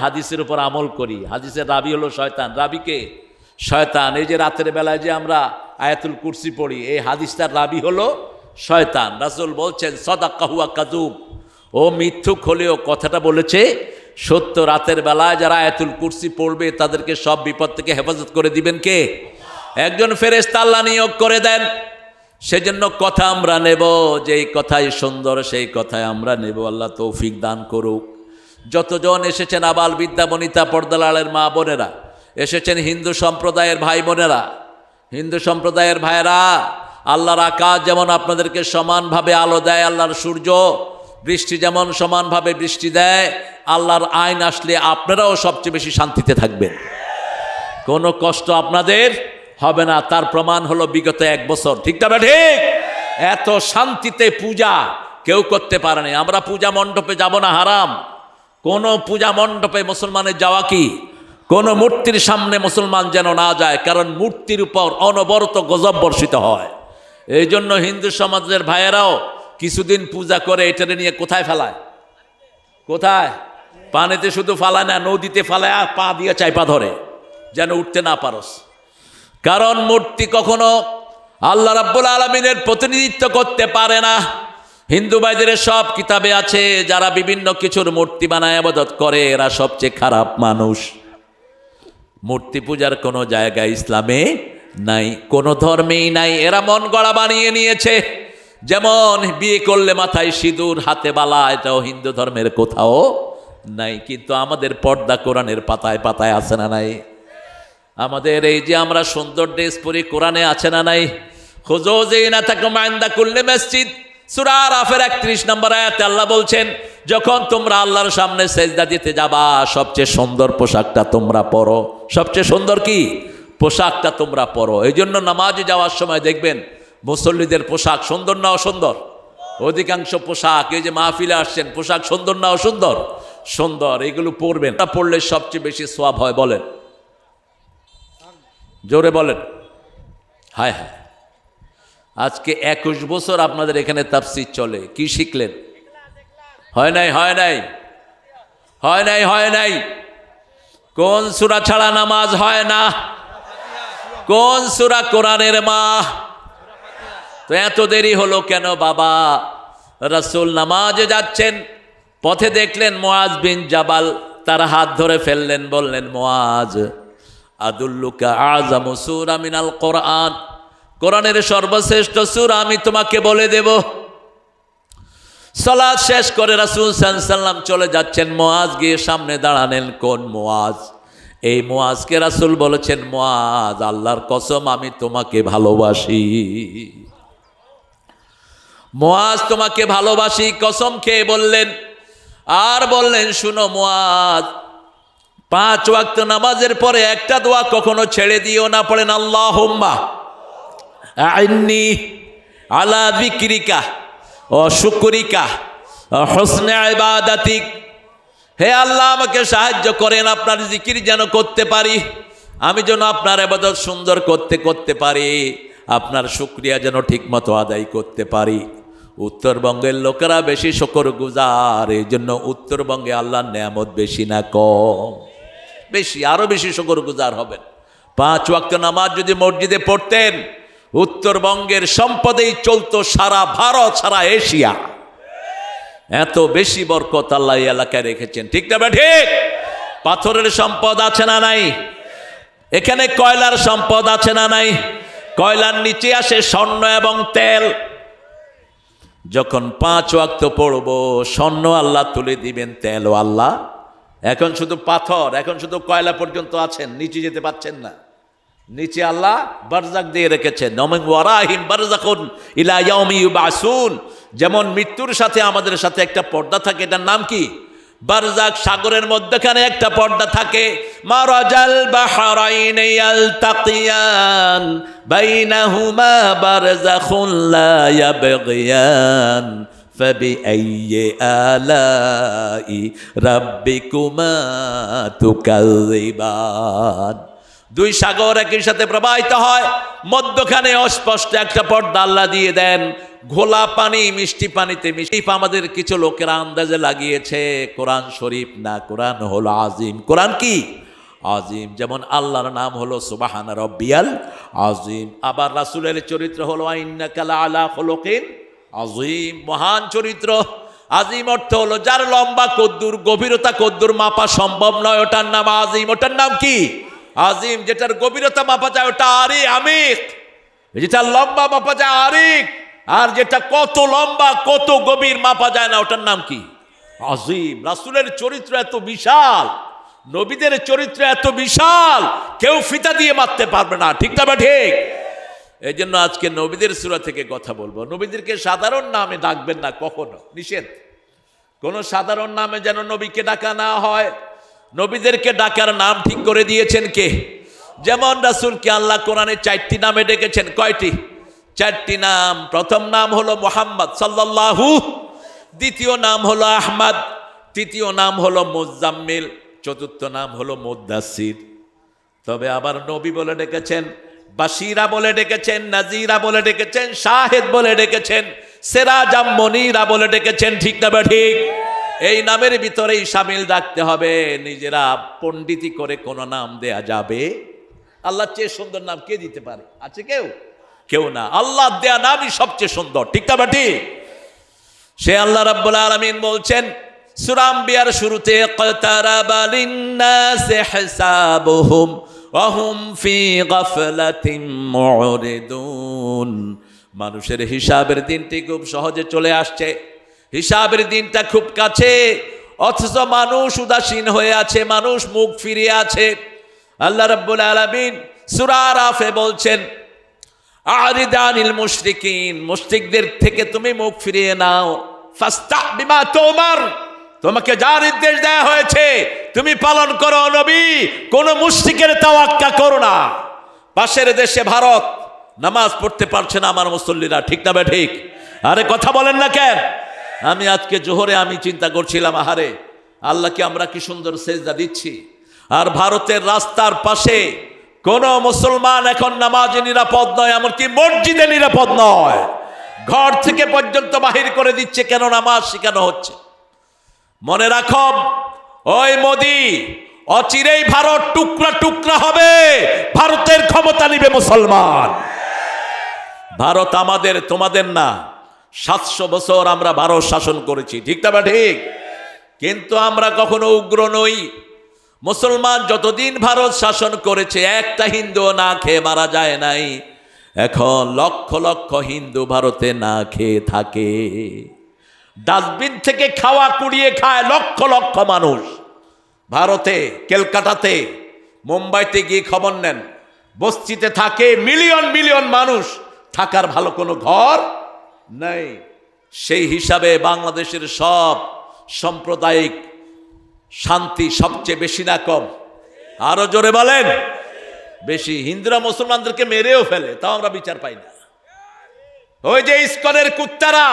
S1: হাদিসের উপর আমল করি। হাদিসের রাবি হলো শয়তান। রাবিকে? শয়তান। এই যে রাতের বেলায় যে আমরা আয়াতুল কুরসি পড়ি, এই হাদিসটার রাবি হলো শয়তান। রাসূল বলছেন সাদাকা হুয়া কাযুব, ও মিথ্যুক হলেও কথাটা বলেছে সত্য। রাতের বেলায় যারা আয়াতুল কুরসি পড়বে তাদেরকে সব বিপদ থেকে হেফাজত করে দিবেন কে? একজন ফেরেশতা আল্লাহ নিয়োগ করে দেন। সেজন্য কথা আমরা নেব, যেই কথাই সুন্দর সেই কথাই আমরা নেব। আল্লাহ তৌফিক দান করুক। যতজন এসেছেন আবাল বিদ্যা বনিতা পর্দালালের মা বোনেরা, এসেছেন হিন্দু সম্প্রদায়ের ভাই বোনেরা, হিন্দু সম্প্রদায়ের ভাইয়েরা, আল্লাহর আকাশ যেমন আপনাদেরকে সমানভাবে আলো দেয়, আল্লাহর সূর্য বৃষ্টি যেমন সমানভাবে বৃষ্টি দেয়, আল্লাহর আইন আসলে আপনারাও সবচেয়ে বেশি শান্তিতে থাকবেন। কোনো কষ্ট আপনাদের হবে না। তার প্রমাণ হলো বিগত 1 বছর। ঠিক না ঠিক? এত শান্তিতে পূজা কেউ করতে পারেনি। আমরা পূজা মণ্ডপে যাব না, হারাম। কোনো পূজা মণ্ডপে মুসলমানের যাওয়া কি? কোনো মূর্তির সামনে মুসলমান যেন না যায়, কারণ মূর্তির উপর অনবরত গজব বর্ষিত হয়। এই জন্য হিন্দু সমাজের ভাইয়েরাও কিছুদিন পূজা করে এটারে নিয়ে কোথায় ফেলায়? কোথায়? পানিতে শুধু ফালায় না, নদীতে ফালায়, পা দিয়ে চাইপা ধরে যেন উঠতে না পারস। কারণ মূর্তি কখনো আল্লাহ রাব্বুল আলামিনের প্রতিনিধিত্ব করতে পারে না। হিন্দু ভাইদের সব কিতাবে আছে, যারা বিভিন্ন কিছুর মূর্তি বানায় ইবাদত করে এরা সবচেয়ে খারাপ মানুষ। মূর্তি পূজার কোনো জায়গা ইসলামে নাই, কোনো ধর্মেই নাই। এরা মন গড়া বানিয়ে নিয়েছে। যেমন বিয়ে করলে মাথায় সিঁদুর, হাতে বালা, এটাও হিন্দু ধর্মের কোথাও নাই। কিন্তু আমাদের পর্দা কোরআনের পাতায় পাতায় আছে না নাই? আমাদের এই যে আমরা সুন্দর ড্রেস পরি, কোরআনে আছে না নাই? খুযু যিনাতাকুম ইনদা কুল্লি মসজিদ। সূরা আরাফের 31 নম্বর আয়াতে আল্লাহ বলছেন, যখন তোমরা আল্লাহর সামনে সেজদা দিতে যাবা, সবচেয়ে সুন্দর পোশাকটা তোমরা পরো। সবচেয়ে সুন্দর কি? পোশাকটা তোমরা পরো। এই জন্য নামাজে যাওয়ার সময় দেখবেন মুসল্লিদের পোশাক সুন্দর না অসুন্দর? অধিকাংশ পোশাক, এই যে মাহফিলে আসছেন, পোশাক সুন্দর না অসুন্দর? সুন্দর। এগুলো পরবেন। এটা পড়লে সবচেয়ে বেশি সওয়াব হয়। বলেন, জোরে বলেন। হায় হায়, আজকে 21 বছর আপনাদের এখানে তাফসীর চলে, কি শিখলেন? হয় নাই, হয় নাই, হয় নাই, হয় নাই। কোন সূরা ছাড়া নামাজ হয় না? কোন সূরা কোরআনের মা? তো এত দেরি হলো কেন বাবা? রাসূল নামাজে যাচ্ছেন, পথে দেখলেন মুআজ বিন জাবাল, তার হাত ধরে ফেললেন, বললেন মুআজ, আদুল্লুকা আযামু সূরা মিনাল কোরআন, কোরআনের সর্বশ্রেষ্ঠ সূরা আমি তোমাকে বলে দেব। সালাত শেষ করে রাসূল সাল্লাল্লাহু আলাইহি ওয়াসাল্লাম চলে যাচ্ছেন, মুআজ গিয়ে সামনে দাঁড়ালেন। কোন মুআজ? এই মুআজকে রাসূল বলেছেন, মুআজ, আল্লাহর কসম আমি তোমাকে ভালোবাসি। মুআজ তোমাকে ভালোবাসি কসম খেয়ে বললেন। আর বললেন, শুনো মুআজ, 5 ওয়াক্ত নামাজের পরে একটা দোয়া কখনো ছেড়ে দিও না। পড়েন আল্লাহুম্মা আইন্নি আলা যিকরিকা ওয়া শুকরিকা ওয়া হুসনি ইবাদাতিক। হে আল্লাহ, আমাকে সাহায্য করেন আপনার জিকির যেন করতে পারি, আমি যেন আপনার ইবাদত সুন্দর করতে পারি, আপনার শুকরিয়া যেন ঠিকমতো আদায় করতে পারি। উত্তরবঙ্গের লোকেরা বেশি শুকরগুজার, এই জন্য উত্তরবঙ্গে আল্লাহর নেয়ামত বেশি না কম? বেশি, আরো বেশি শুকরগুজার হবেন। 5 ওয়াক্ত নামাজ যদি মসজিদে পড়তেন, উত্তরবঙ্গের সম্পদেই চলতো সারা ভারত, সারা এশিয়া। এত বেশি বরকত আল্লাহ এই এলাকায় রেখেছেন, ঠিক না ঠিক? পাথরের সম্পদ আছে না নাই? এখানে কয়লার সম্পদ আছে না নাই? কয়লার নিচে আসে স্বর্ণ এবং তেল। যখন 5 ওয়াক্ত পড়ব, স্বর্ণ আল্লাহ তুলে দিবেন, তেলও আল্লাহ। এখন শুধু পাথর, এখন শুধু কয়লা পর্যন্ত আছেন, নিচে যেতে পাচ্ছেন না। নিচে আল্লাহ বারজাক দিয়ে রেখেছেন, নমিন ওয়ারাহিম বারজাকুন ইলা ইয়াউমি ইউবাসুন। যেমন মৃত্যুর সাথে আমাদের সাথে একটা পর্দা থাকে, এটার নাম কি? বারজাক। সাগরের মধ্যখানে একটা পর্দা থাকে। মারাজাল বাহরাইনি ইয়ালতাকিয়ান বাইনাহুমা বারজাখুন লা ইয়াবগিয়ান ফাবিআইয়ি আলাই রাব্বিকুমা তুকাযিবান। 2 সাগর একই সাথে প্রবাহিত হয়, মধ্যখানে অস্পষ্ট একটা পর্দা আল্লাহ দিয়ে দেন। ঘোলা পানি মিষ্টি পানিতে মিষ্টি। আমাদের কিছু লোকেরা আন্দাজে লাগিয়েছে কোরআন শরীফ না, কোরআন হলো আজিম। কোরআন কি? আজিম। যেমন আল্লাহর নাম হলো সুবহান রাব্বিয়াল আজিম, আবার রাসূলের চরিত্র হলো ইন্নাকা লাআলা খুলুকিন আজিম, মহান চরিত্র। আজিম অর্থ হলো যার লম্বা কদ্দুর, গভীরতা কদ্দুর মাপা সম্ভব নয়, ওটার নাম আজিম। ওটার নাম কি? আজিম। যেটার গভীরতা মাপা যায় ওটা আমিক, যেটা লম্বা মাপা যায় আরিক, আর যেটা কত লম্বা কত গভীর মাপা যায় না, ওটার নাম কি? আজিম। রাসূলের চরিত্র এত বিশাল, নবীদের চরিত্র এত বিশাল, কেউ ফিতা দিয়ে মারতে পারবে না, ঠিক না ঠিক? এই জন্য আজকে নবীদের সূরা থেকে কথা বলবো। নবীদেরকে সাধারণ নামে ডাকবেন না, কখনো নিষেধ। কোন সাধারণ নামে যেন নবীকে ডাকা না হয়। নবীদেরকে ডাকার নাম ঠিক করে দিয়েছেন কে? যেমন রাসূলকে আল্লাহ কোরআনে 4টি নামে ডেকেছেন। কয়টি? 4টি নাম। প্রথম নাম হলো মুহাম্মদ সাল্লাল্লাহু, দ্বিতীয় নাম হলো আহমদ, তৃতীয় নাম হলো মুজাম্মিল, চতুর্থ নাম হলো মুদ্দাসির। তবে আবার নবী বলে ডেকেছেন, বাশিরা বলে ডেকেছেন, নাজিরা বলে ডেকেছেন, শাহেদ বলে ডেকেছেন, সিরাজাম মুনীরা বলে ডেকেছেন, ঠিক না ঠিক? এই নামের ভিতরেই শামিল রাখতে হবে। নিজেরা পণ্ডিতি করে কোন নাম দেয়া যাবে? আল্লাহর চেয়ে সুন্দর নাম কে দিতে পারে? আছে কেউ? কেউ না। আল্লাহ দেয়া নামই সবচেয়ে সুন্দর, ঠিক না ঠিক? সে আল্লাহ রাব্বুল আলামিন বলছেন সূরা আম্বিয়ার শুরুতে, ইকতারাবা লিন-নাসি হিসাবুহুম ওয়া হুম ফি গাফলাতিন মুরিদুন। মানুষের হিসাবের দিনটি খুব সহজে চলে আসছে, হিসাবের দিনটা খুব কাছে, অথচ মানুষ উদাসীন হয়ে আছে, মানুষ মুখ ফিরিয়ে আছে। আল্লাহ রাব্বুল আলামিন সূরা আরাফে বলছেন, আরিদ আনিল মুশরিকিন, মুশরিকদের থেকে তুমি মুখ ফিরিয়ে নাও। ফাস্তাহ বিমা তুমার, তোমাকে যা নির্দেশ দেয়া হয়েছে তুমি পালন করো নবী, কোন মুশরিকের তাওয়াক্কা করো না। পাশের দেশে ভারত নামাজ পড়তে পারছে না আমার মুসল্লিরা, ঠিক না ঠিক? আরে কথা বলেন না কেন? আমি আজকে জোহরে আমি চিন্তা করছিলাম, আহারে আল্লাহকে আমরা কি সুন্দর সেজদা দিচ্ছি, আর ভারতের রাস্তার পাশে কোন মুসলমান এখন নামাজে নিরাপদ নয়, এমনকি মসজিদে নিরাপদ নয়। ঘর থেকে পর্যন্ত বাহির করে দিচ্ছে, কেন নামাজ শেখানো হচ্ছে। মনে রাখো, ওই মোদি, অচিরেই ভারত টুকরা টুকরা হবে, ভারতের ক্ষমতা নিবে মুসলমান। ভারত আমাদের, তোমাদের না। 700 বছর আমরা ভারত শাসন করেছি, ঠিক না ঠিক? কিন্তু আমরা কখনো উগ্র নই। মুসলমান যতদিন ভারত শাসন করেছে, একটা হিন্দু না খেয়ে মারা যায় নাই। এখন লক্ষ লক্ষ হিন্দু ভারতে না খেয়ে থাকে। ডাস্টবিন থেকে খাওয়া কুড়িয়ে খায় লক্ষ লক্ষ মানুষ। ভারতে, কলকাতাতে, মুম্বাইতে গিয়ে খবর নেন, বস্তিতে থাকে মিলিয়ন মিলিয়ন মানুষ, থাকার ভালো কোনো ঘর নেই। সেই হিসাবে বাংলাদেশের সব সাম্প্রদায়িক শান্তি সবচেয়ে বেশি না কম? আরো জোরে বলেন। বেশি। হিন্দুরা মুসলমানদেরকে মেরেও ফেলে, তাও আমরা বিচার পাই না। ওই যে ইসকনের কুত্তারা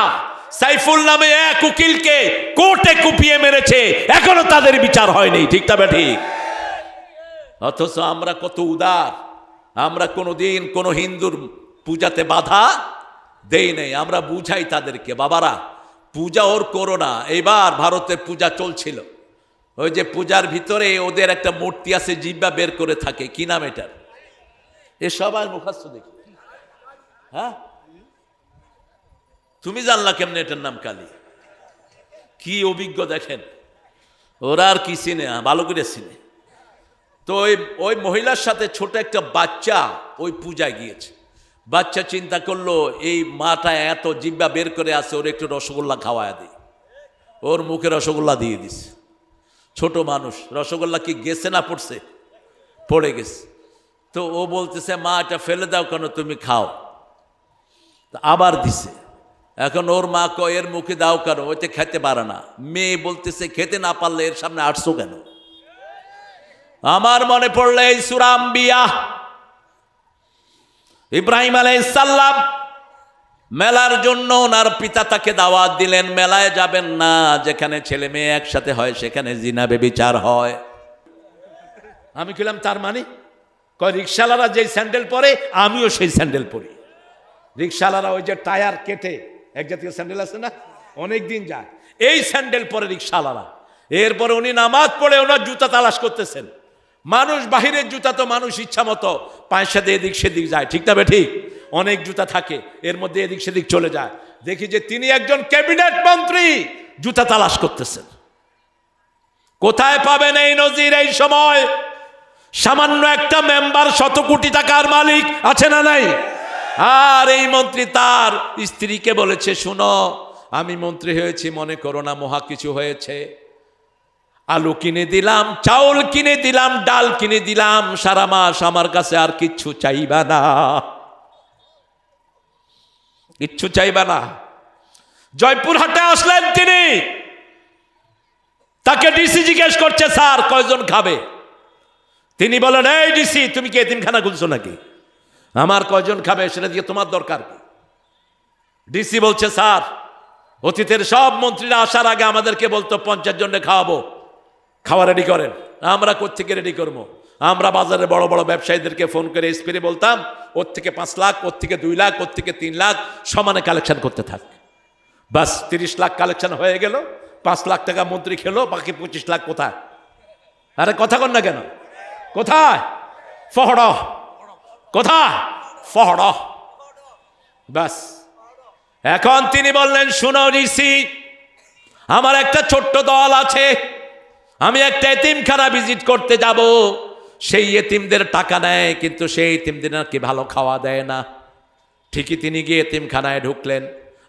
S1: সাইফুল নামে এক উকিলকে কোর্টে কুপিয়ে মেরেছে, এখনো তাদের বিচার হয়নি, ঠিক না ঠিক? অথচ আমরা কত উদার, আমরা কোনোদিন কোনো হিন্দুর পূজাতে বাধা দেই নাই। আমরা বুঝাই তাদেরকে, বাবারা পূজা ওর করো না। এবার ভারতে পূজা চলছিল, ওই যে পূজার ভিতরে ওদের একটা মূর্তি আছে, জিব্বা বের করে থাকে, কি নাম এটার? এ সবার মুখস্থ দেখি। হ্যাঁ, তুমি জানলা কেমনে এটার নাম কালী? কি অভিজ্ঞ দেখেন, ওরা আর কি চিনে, ভালো করে চিনে। তো ওই মহিলার সাথে ছোট একটা বাচ্চা ওই পূজায় গিয়েছে। বাচ্চা চিন্তা করলো, এই মাটা এত জিব্বা বের করে আছে, ওর একটু রসগোল্লা খাওয়ায় দিই। ওর মুখে রসগোল্লা দিয়ে দিছে। ছোট মানুষ, রসগোল্লা কি গেছে না পড়ছে? পড়ে গেছে। তো ও বলতেছে, মা এটা ফেলে দাও কেন, তুমি খাও। আবার দিছে। এখন ওর মা কয়, এর মুখে দাও কেন, ওইটা খেতে পারে না। মেয়ে বলতেছে, খেতে না পারলে এর সামনে আটশো কেন? আমার মনে পড়লে এই সূরা আম্বিয়া, ইব্রাহিম আলাইহিস সালাম মেলার জন্য ওনার পিতা তাকে দাওয়াত দিলেন, মেলায় যাবেন না, যেখানে ছেলে মেয়ে একসাথে হয় সেখানে জিনা ব্যভিচার হয়। আমি কইলাম তার মানে? কয় রিকশালারা যেই স্যান্ডেল পরে আমিও সেই স্যান্ডেল পরি। রিকশালারা ওই যে টায়ার কেটে এক জাতীয় স্যান্ডেল আছে না, অনেক দিন যায়, এই স্যান্ডেল পরে রিকশালারা। এরপরে উনি নামাজ পড়ে ওনার জুতা তালাশ করতেছেন। মানুষ বাহিরের জুতা তো মানুষ ইচ্ছা মতো পায়ের সাথে এদিক সেদিক যায়, ঠিক না ঠিক? অনেক জুতা থাকে, এর মধ্যে এদিক সেদিক চলে যায়। দেখি যে তিনি একজন ক্যাবিনেট মন্ত্রী জুতা তালাশ করতেছেন। কোথায় পাবেন এই নজির এই সময়? সামান্য একটা মেম্বার 100 কোটি টাকার মালিক আছে না নাই? আর এই মন্ত্রী তার স্ত্রীকে বলেছে, শুনো, আমি মন্ত্রী হয়েছি, মনে করো না মহা কিছু হয়েছে। আলু কিনে দিলাম, চাউল কিনে দিলাম, ডাল কিনে দিলাম, সারা মাস আমার কাছে আর কিচ্ছু চাইবা না, কিচ্ছু চাইবা না। জয়পুরহাটে আসলেন তিনি, তাকে ডিসি জিজ্ঞেস করছে, স্যার কয়জন খাবে? তিনি বলেন, এই ডিসি, তুমি কি এতিমখানা খুলছো নাকি? আমার কয়জন খাবে সেটা দিয়ে তোমার দরকার কি? ডিসি বলছে, স্যার অতীতের সব মন্ত্রীরা আসার আগে আমাদেরকে বলতো 50 জনে খাওয়াবো, খাওয়া রেডি করেন। আমরা কোত্থেকে রেডি করবো? আমরা বাজারে বড় বড় ব্যবসায়ীদেরকে ফোন করে স্প্রে বলতাম, ওর থেকে 5 লাখ, ওর থেকে 2 লাখ, ওর থেকে 3 লাখ, সমানে কালেকশন করতে থাক। বাস 30 লাখ কালেকশন হয়ে গেল, 5 লাখ টাকা মন্ত্রী খেলো, বাকি 25 লাখ কোথায়? আরে কথা কন না কেন? কোথায়? ফহড় কোথায়? ফহড়। বাস এখন তিনি বললেন, শুনো ঋষি, আমার একটা ছোট্ট দল আছে, আমি একটা এতিমখানা ভিজিট করতে যাব। সেই এতিমদের টাকা নেয়, কিন্তু সেই এতিমদের নাকি ভালো খাওয়া দেয় না। ঠিকই তিনি গিয়ে এতিমখানায় ঢুকলেন,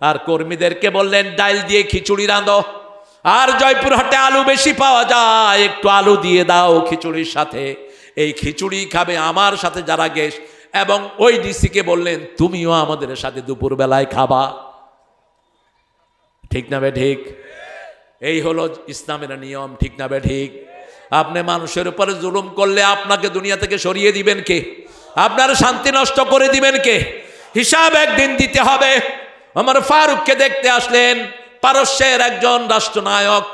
S1: আর কর্মীদেরকে বললেন, ডাল দিয়ে খিচুড়ি রাঁধো, আর জয়পুরহাটে আলু বেশি পাওয়া যায়, একটু আলু দিয়ে দাও খিচুড়ির সাথে। এই খিচুড়ি খাবে আমার সাথে যারা গেস্ট। এবং ওই ডিসিকে বললেন, তুমিও আমাদের সাথে দুপুর বেলায় খাবা। ঠিক না বে ঠিক? এই হলো ইসলামের নিয়ম, ঠিক না বে ঠিক? আপনি মানুষের উপরে জুলুম করলে আপনাকে দুনিয়া থেকে সরিয়ে দিবেন কে? আপনার শান্তি নষ্ট করে দিবেন কে? হিসাব একদিন দিতে হবে। আমার ফারুককে দেখতে আসলেন পারস্যের একজন রাষ্ট্রনায়ক,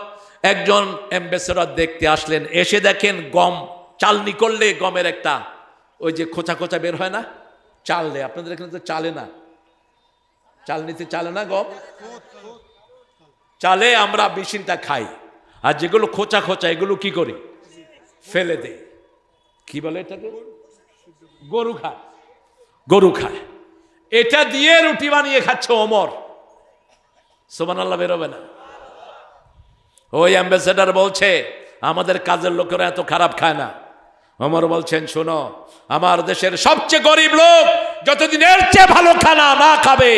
S1: একজন অ্যাম্বাসেডর দেখতে আসলেন। এসে দেখেন গম চালনি করলে গমের একটা ওই যে খোঁচা খোঁচা বের হয় না, চাল দেয়। আপনাদের এখানে তো চালে না, চাল নিতে চালে না, গম চালে আমরা মেশিনটা খাই। আর যেগুলো খোঁচা খোঁচা এগুলো কি করি, ফেলে দেই। কি বলে এটাকে, গরু খায়, গরু খায়। এটা দিয়ে রুটি বানিয়ে খাচ্ছে ওমর। সুবহানাল্লাহ বেরোবে না? ওই অ্যাম্বাসেডার বলছে আমাদের কাজের লোকেরা এত খারাপ খায় না। ওমর বলছেন শোনো, আমার দেশের সবচেয়ে গরিব লোক যতদিন এর চেয়ে ভালো খানা না খাবে,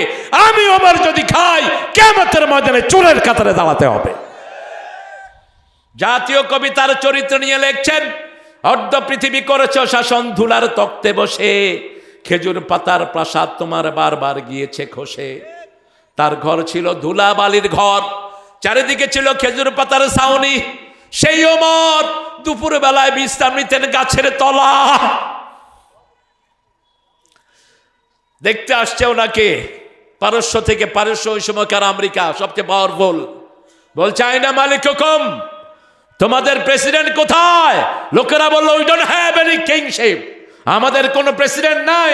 S1: আমি ওমর যদি খাই কিয়ামতের ময়দানে চোরের কাতারে দাঁড়াতে হবে। জাতীয় কবিতার চরিত্র নিয়ে লিখছেন, অর্ধ পৃথিবী করেছ শাসন ধুলার তক্তে বসে, খেজুর পাতার প্রাসাদ তোমার বারবার গিয়েছে খসে। তার ঘর ছিল ধুলা বালির ঘর, চারিদিকে ছিল খেজুর পাতার ছাউনি। সেই ওমর দুপুর বেলায় বিশ্রাম নিতেন গাছের তলা। দেখতে আসছে ওনাকে পারস্য থেকে। পারস্য ওই সময়কার আমেরিকা সবচেয়ে পাওয়ারফুল। বলছে আইনা মালিক হুকুম, তোমাদের প্রেসিডেন্ট কোথায়? লোকেরা বললো we don't have any kingship, আমাদের কোনো প্রেসিডেন্ট নাই।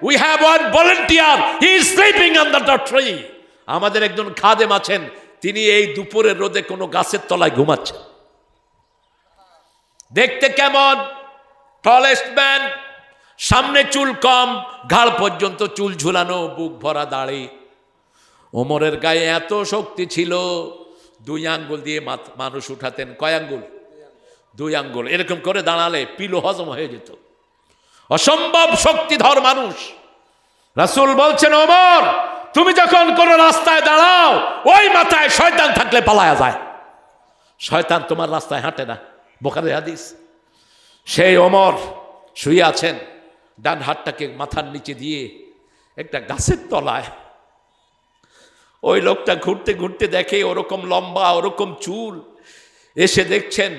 S1: We have one volunteer, he is sleeping under the tree. আমাদের একজন খাদেম আছেন, তিনি এই দুপুরের রোদে কোনো গাছের তলায় ঘুমাচ্ছেন। দেখতে কেমন? টলেস্ট ম্যান, সামনে চুল কম, ঘাড় পর্যন্ত চুল ঝুলানো, বুক ভরা দাড়ি। ওমরের গায়ে এত শক্তি ছিল, 2 আঙ্গুল দিয়ে মানুষ উঠাতেন। কয় আঙ্গুল? 2 আঙ্গুল। এরকম করে দাঁড়ালে পিলো হজম হয়ে যেত। অসম্ভব শক্তিধর মানুষ। রাসূল বলছেন ওমর, তুমি যখন কোন রাস্তায় দাঁড়াও, ওই মাথায় শয়তান থাকলে পালায়া যায়। শয়তান তোমার রাস্তায় হাঁটে না, বুখারীর হাদিস। সেই ওমর শুয়ে আছেন, ডান হাতটাকে মাথার নিচে দিয়ে একটা গাছের তলায়। ওই লোকটা ঘুরতে ঘুরতে দেখে ওরকম লম্বা, ওরকম চুল। এসে দেখছেন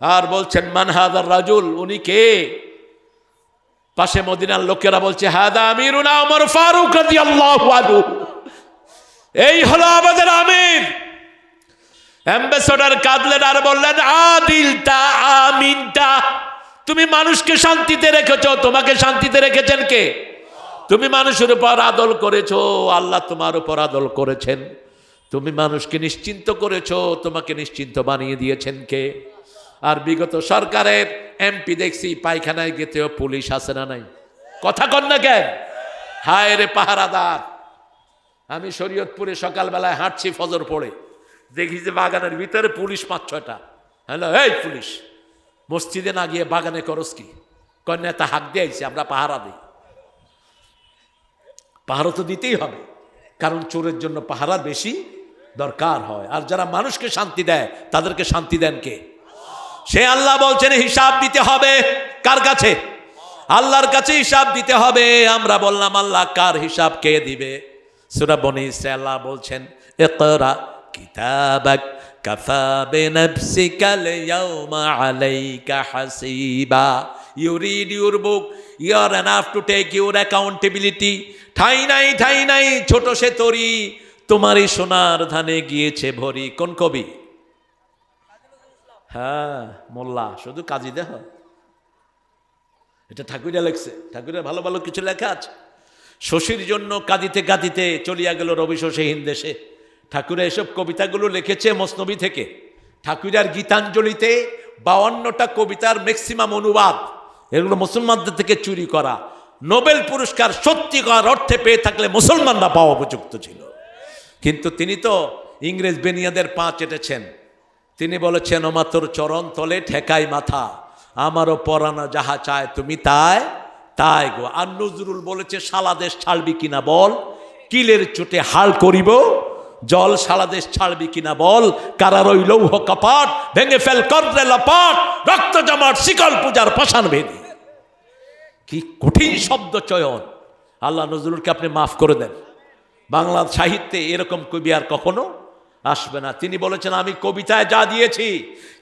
S1: আর বলছেন মান হাদার রাজুল, উনি কে? পাশে মদিনার লোকেরা বলছে হাদা আমিরুনা ওমর ফারুক রাদিয়াল্লাহু আনহু, এই হলো আমাদের আমির। অ্যাম্বাসেডর কাঁদলেন আর বললেন আদিলতা আমিনতা, তুমি মানুষকে শান্তিতে রেখেছো, তোমাকে শান্তিতে রেখেছেন কে? তুমি মানুষের উপর আদল করেছো, আল্লাহ তোমার উপর আদল করেছেন। তুমি মানুষকে নিশ্চিন্ত করেছো, তোমাকে নিশ্চিন্ত বানিয়ে দিয়েছেন কে? আর বিগত সরকারের এমপি দেখছি পায়খানায় গেতেও পুলিশ আছে না নাই? কথা কন না কেন? হায় রে পাহারাদার। আমি শরীয়তপুরে সকালবেলায় হাঁটছি ফজর পড়ে, দেখি যে বাগানের ভিতরে পুলিশ 5-6টা। হ্যালো, এই পুলিশ, মসজিদে না গিয়ে বাগানে করস কি? কন্যা তা হাক দিয়েছে, আমরা পাহারা দিই। পাহারা তো দিতেই হবে, কারণ চোরের জন্য পাহারার বেশি দরকার হয়। আর যারা মানুষকে শান্তি দেয় তাদেরকে শান্তি দেন কে? সে আল্লাহ বলছেন হিসাব দিতে হবে। কার কাছে? আল্লাহর কাছে হিসাব দিতে হবে। আমরা বললাম আল্লাহ কার হিসাব কে দিবে? সূরা বনী ইসরাঈল আল্লাহ বলছেন ইকরা কিতাবাক কাফা বিনাফসিকাল ইয়াওমা আলাইকা হাসিবা। You read your book, you are enough to take your accountability. ঠাই নাই ঠাই নাই ছোট সে তরি, তোমারই সোনার ধানে গিয়েছে ভরি। কোন কবি? হ্যাঁ, মোল্লা, শুধু কাজী দেহ। এটা ঠাকুরিয়া লেখছে। ঠাকুরের ভালো ভালো কিছু লেখা আছে। শশীর জন্য কাঁদিতে কাঁদিতে চলিয়া গেল রবি শশীহীন দেশে। ঠাকুরা এসব কবিতাগুলো লিখেছে মসনবী থেকে। ঠাকুরার গীতাঞ্জলিতে 52টা কবিতার ম্যাক্সিমাম অনুবাদ, এগুলো মুসলমানদের থেকে চুরি করা। নোবেল পুরস্কার সত্যিকার অর্থে পেয়ে থাকলে মুসলমানরা পাওয়া উপযুক্ত ছিল, কিন্তু তিনি তো ইংরেজ বেনিয়াদের পা চেটেছেন। তিনি বলেছেন ওমা তোর চরণ তলে ঠেকাই মাথা, আমারও পরানো যাহা চায় তুমি তাই তাই গো। আর নজরুল বলেছে সালা দেশ ছাড়বি কিনা বল, কিলের চোটে হাল করিব জল, সারা দেশ ছাড়বি কিনা বল, কারার ওই লৌহ কপাট ভেঙে ফেল করলে লপাট, রক্ত জমাট শিকল পূজার পাষাণ ভেদি। কি কঠিন শব্দ চয়ন! আল্লাহ নজরুলকে আপনি মাফ করে দেন। বাংলা সাহিত্যে এরকম কবি আর কখনো আসবে না। তিনি বলেছেন আমি কবিতায় যা দিয়েছি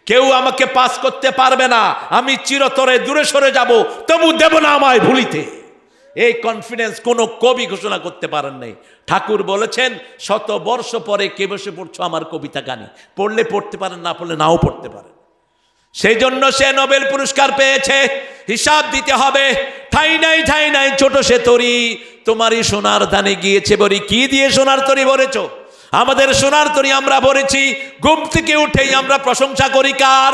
S1: কেউ আমাকে পাস করতে পারবে না, আমি চিরতরে দূরে সরে যাব, তবু দেব না আমায় ভুলিতে। এই কনফিডেন্স কোনো কবি ঘোষণা করতে পারেন নাই। ঠাকুর বলেছেন 100 বর্ষ পরে কে বসে পড়ছো আমার কবিতা গানে, পড়লে পড়তে পারেন, না পড়লে নাও পড়তে পারেন। সেই জন্য সে নোবেল পুরস্কার পেয়েছে। হিসাব দিতে হবে। ঠাই নাই ছোট সে তরি, তোমারই সোনার ধানে গিয়েছে বলি। কি দিয়ে সোনার তরি ভরেছো? আমাদের সোনার তরি আমরা ভরেছি ঘুম থেকে উঠেই আমরা প্রশংসা করি কার?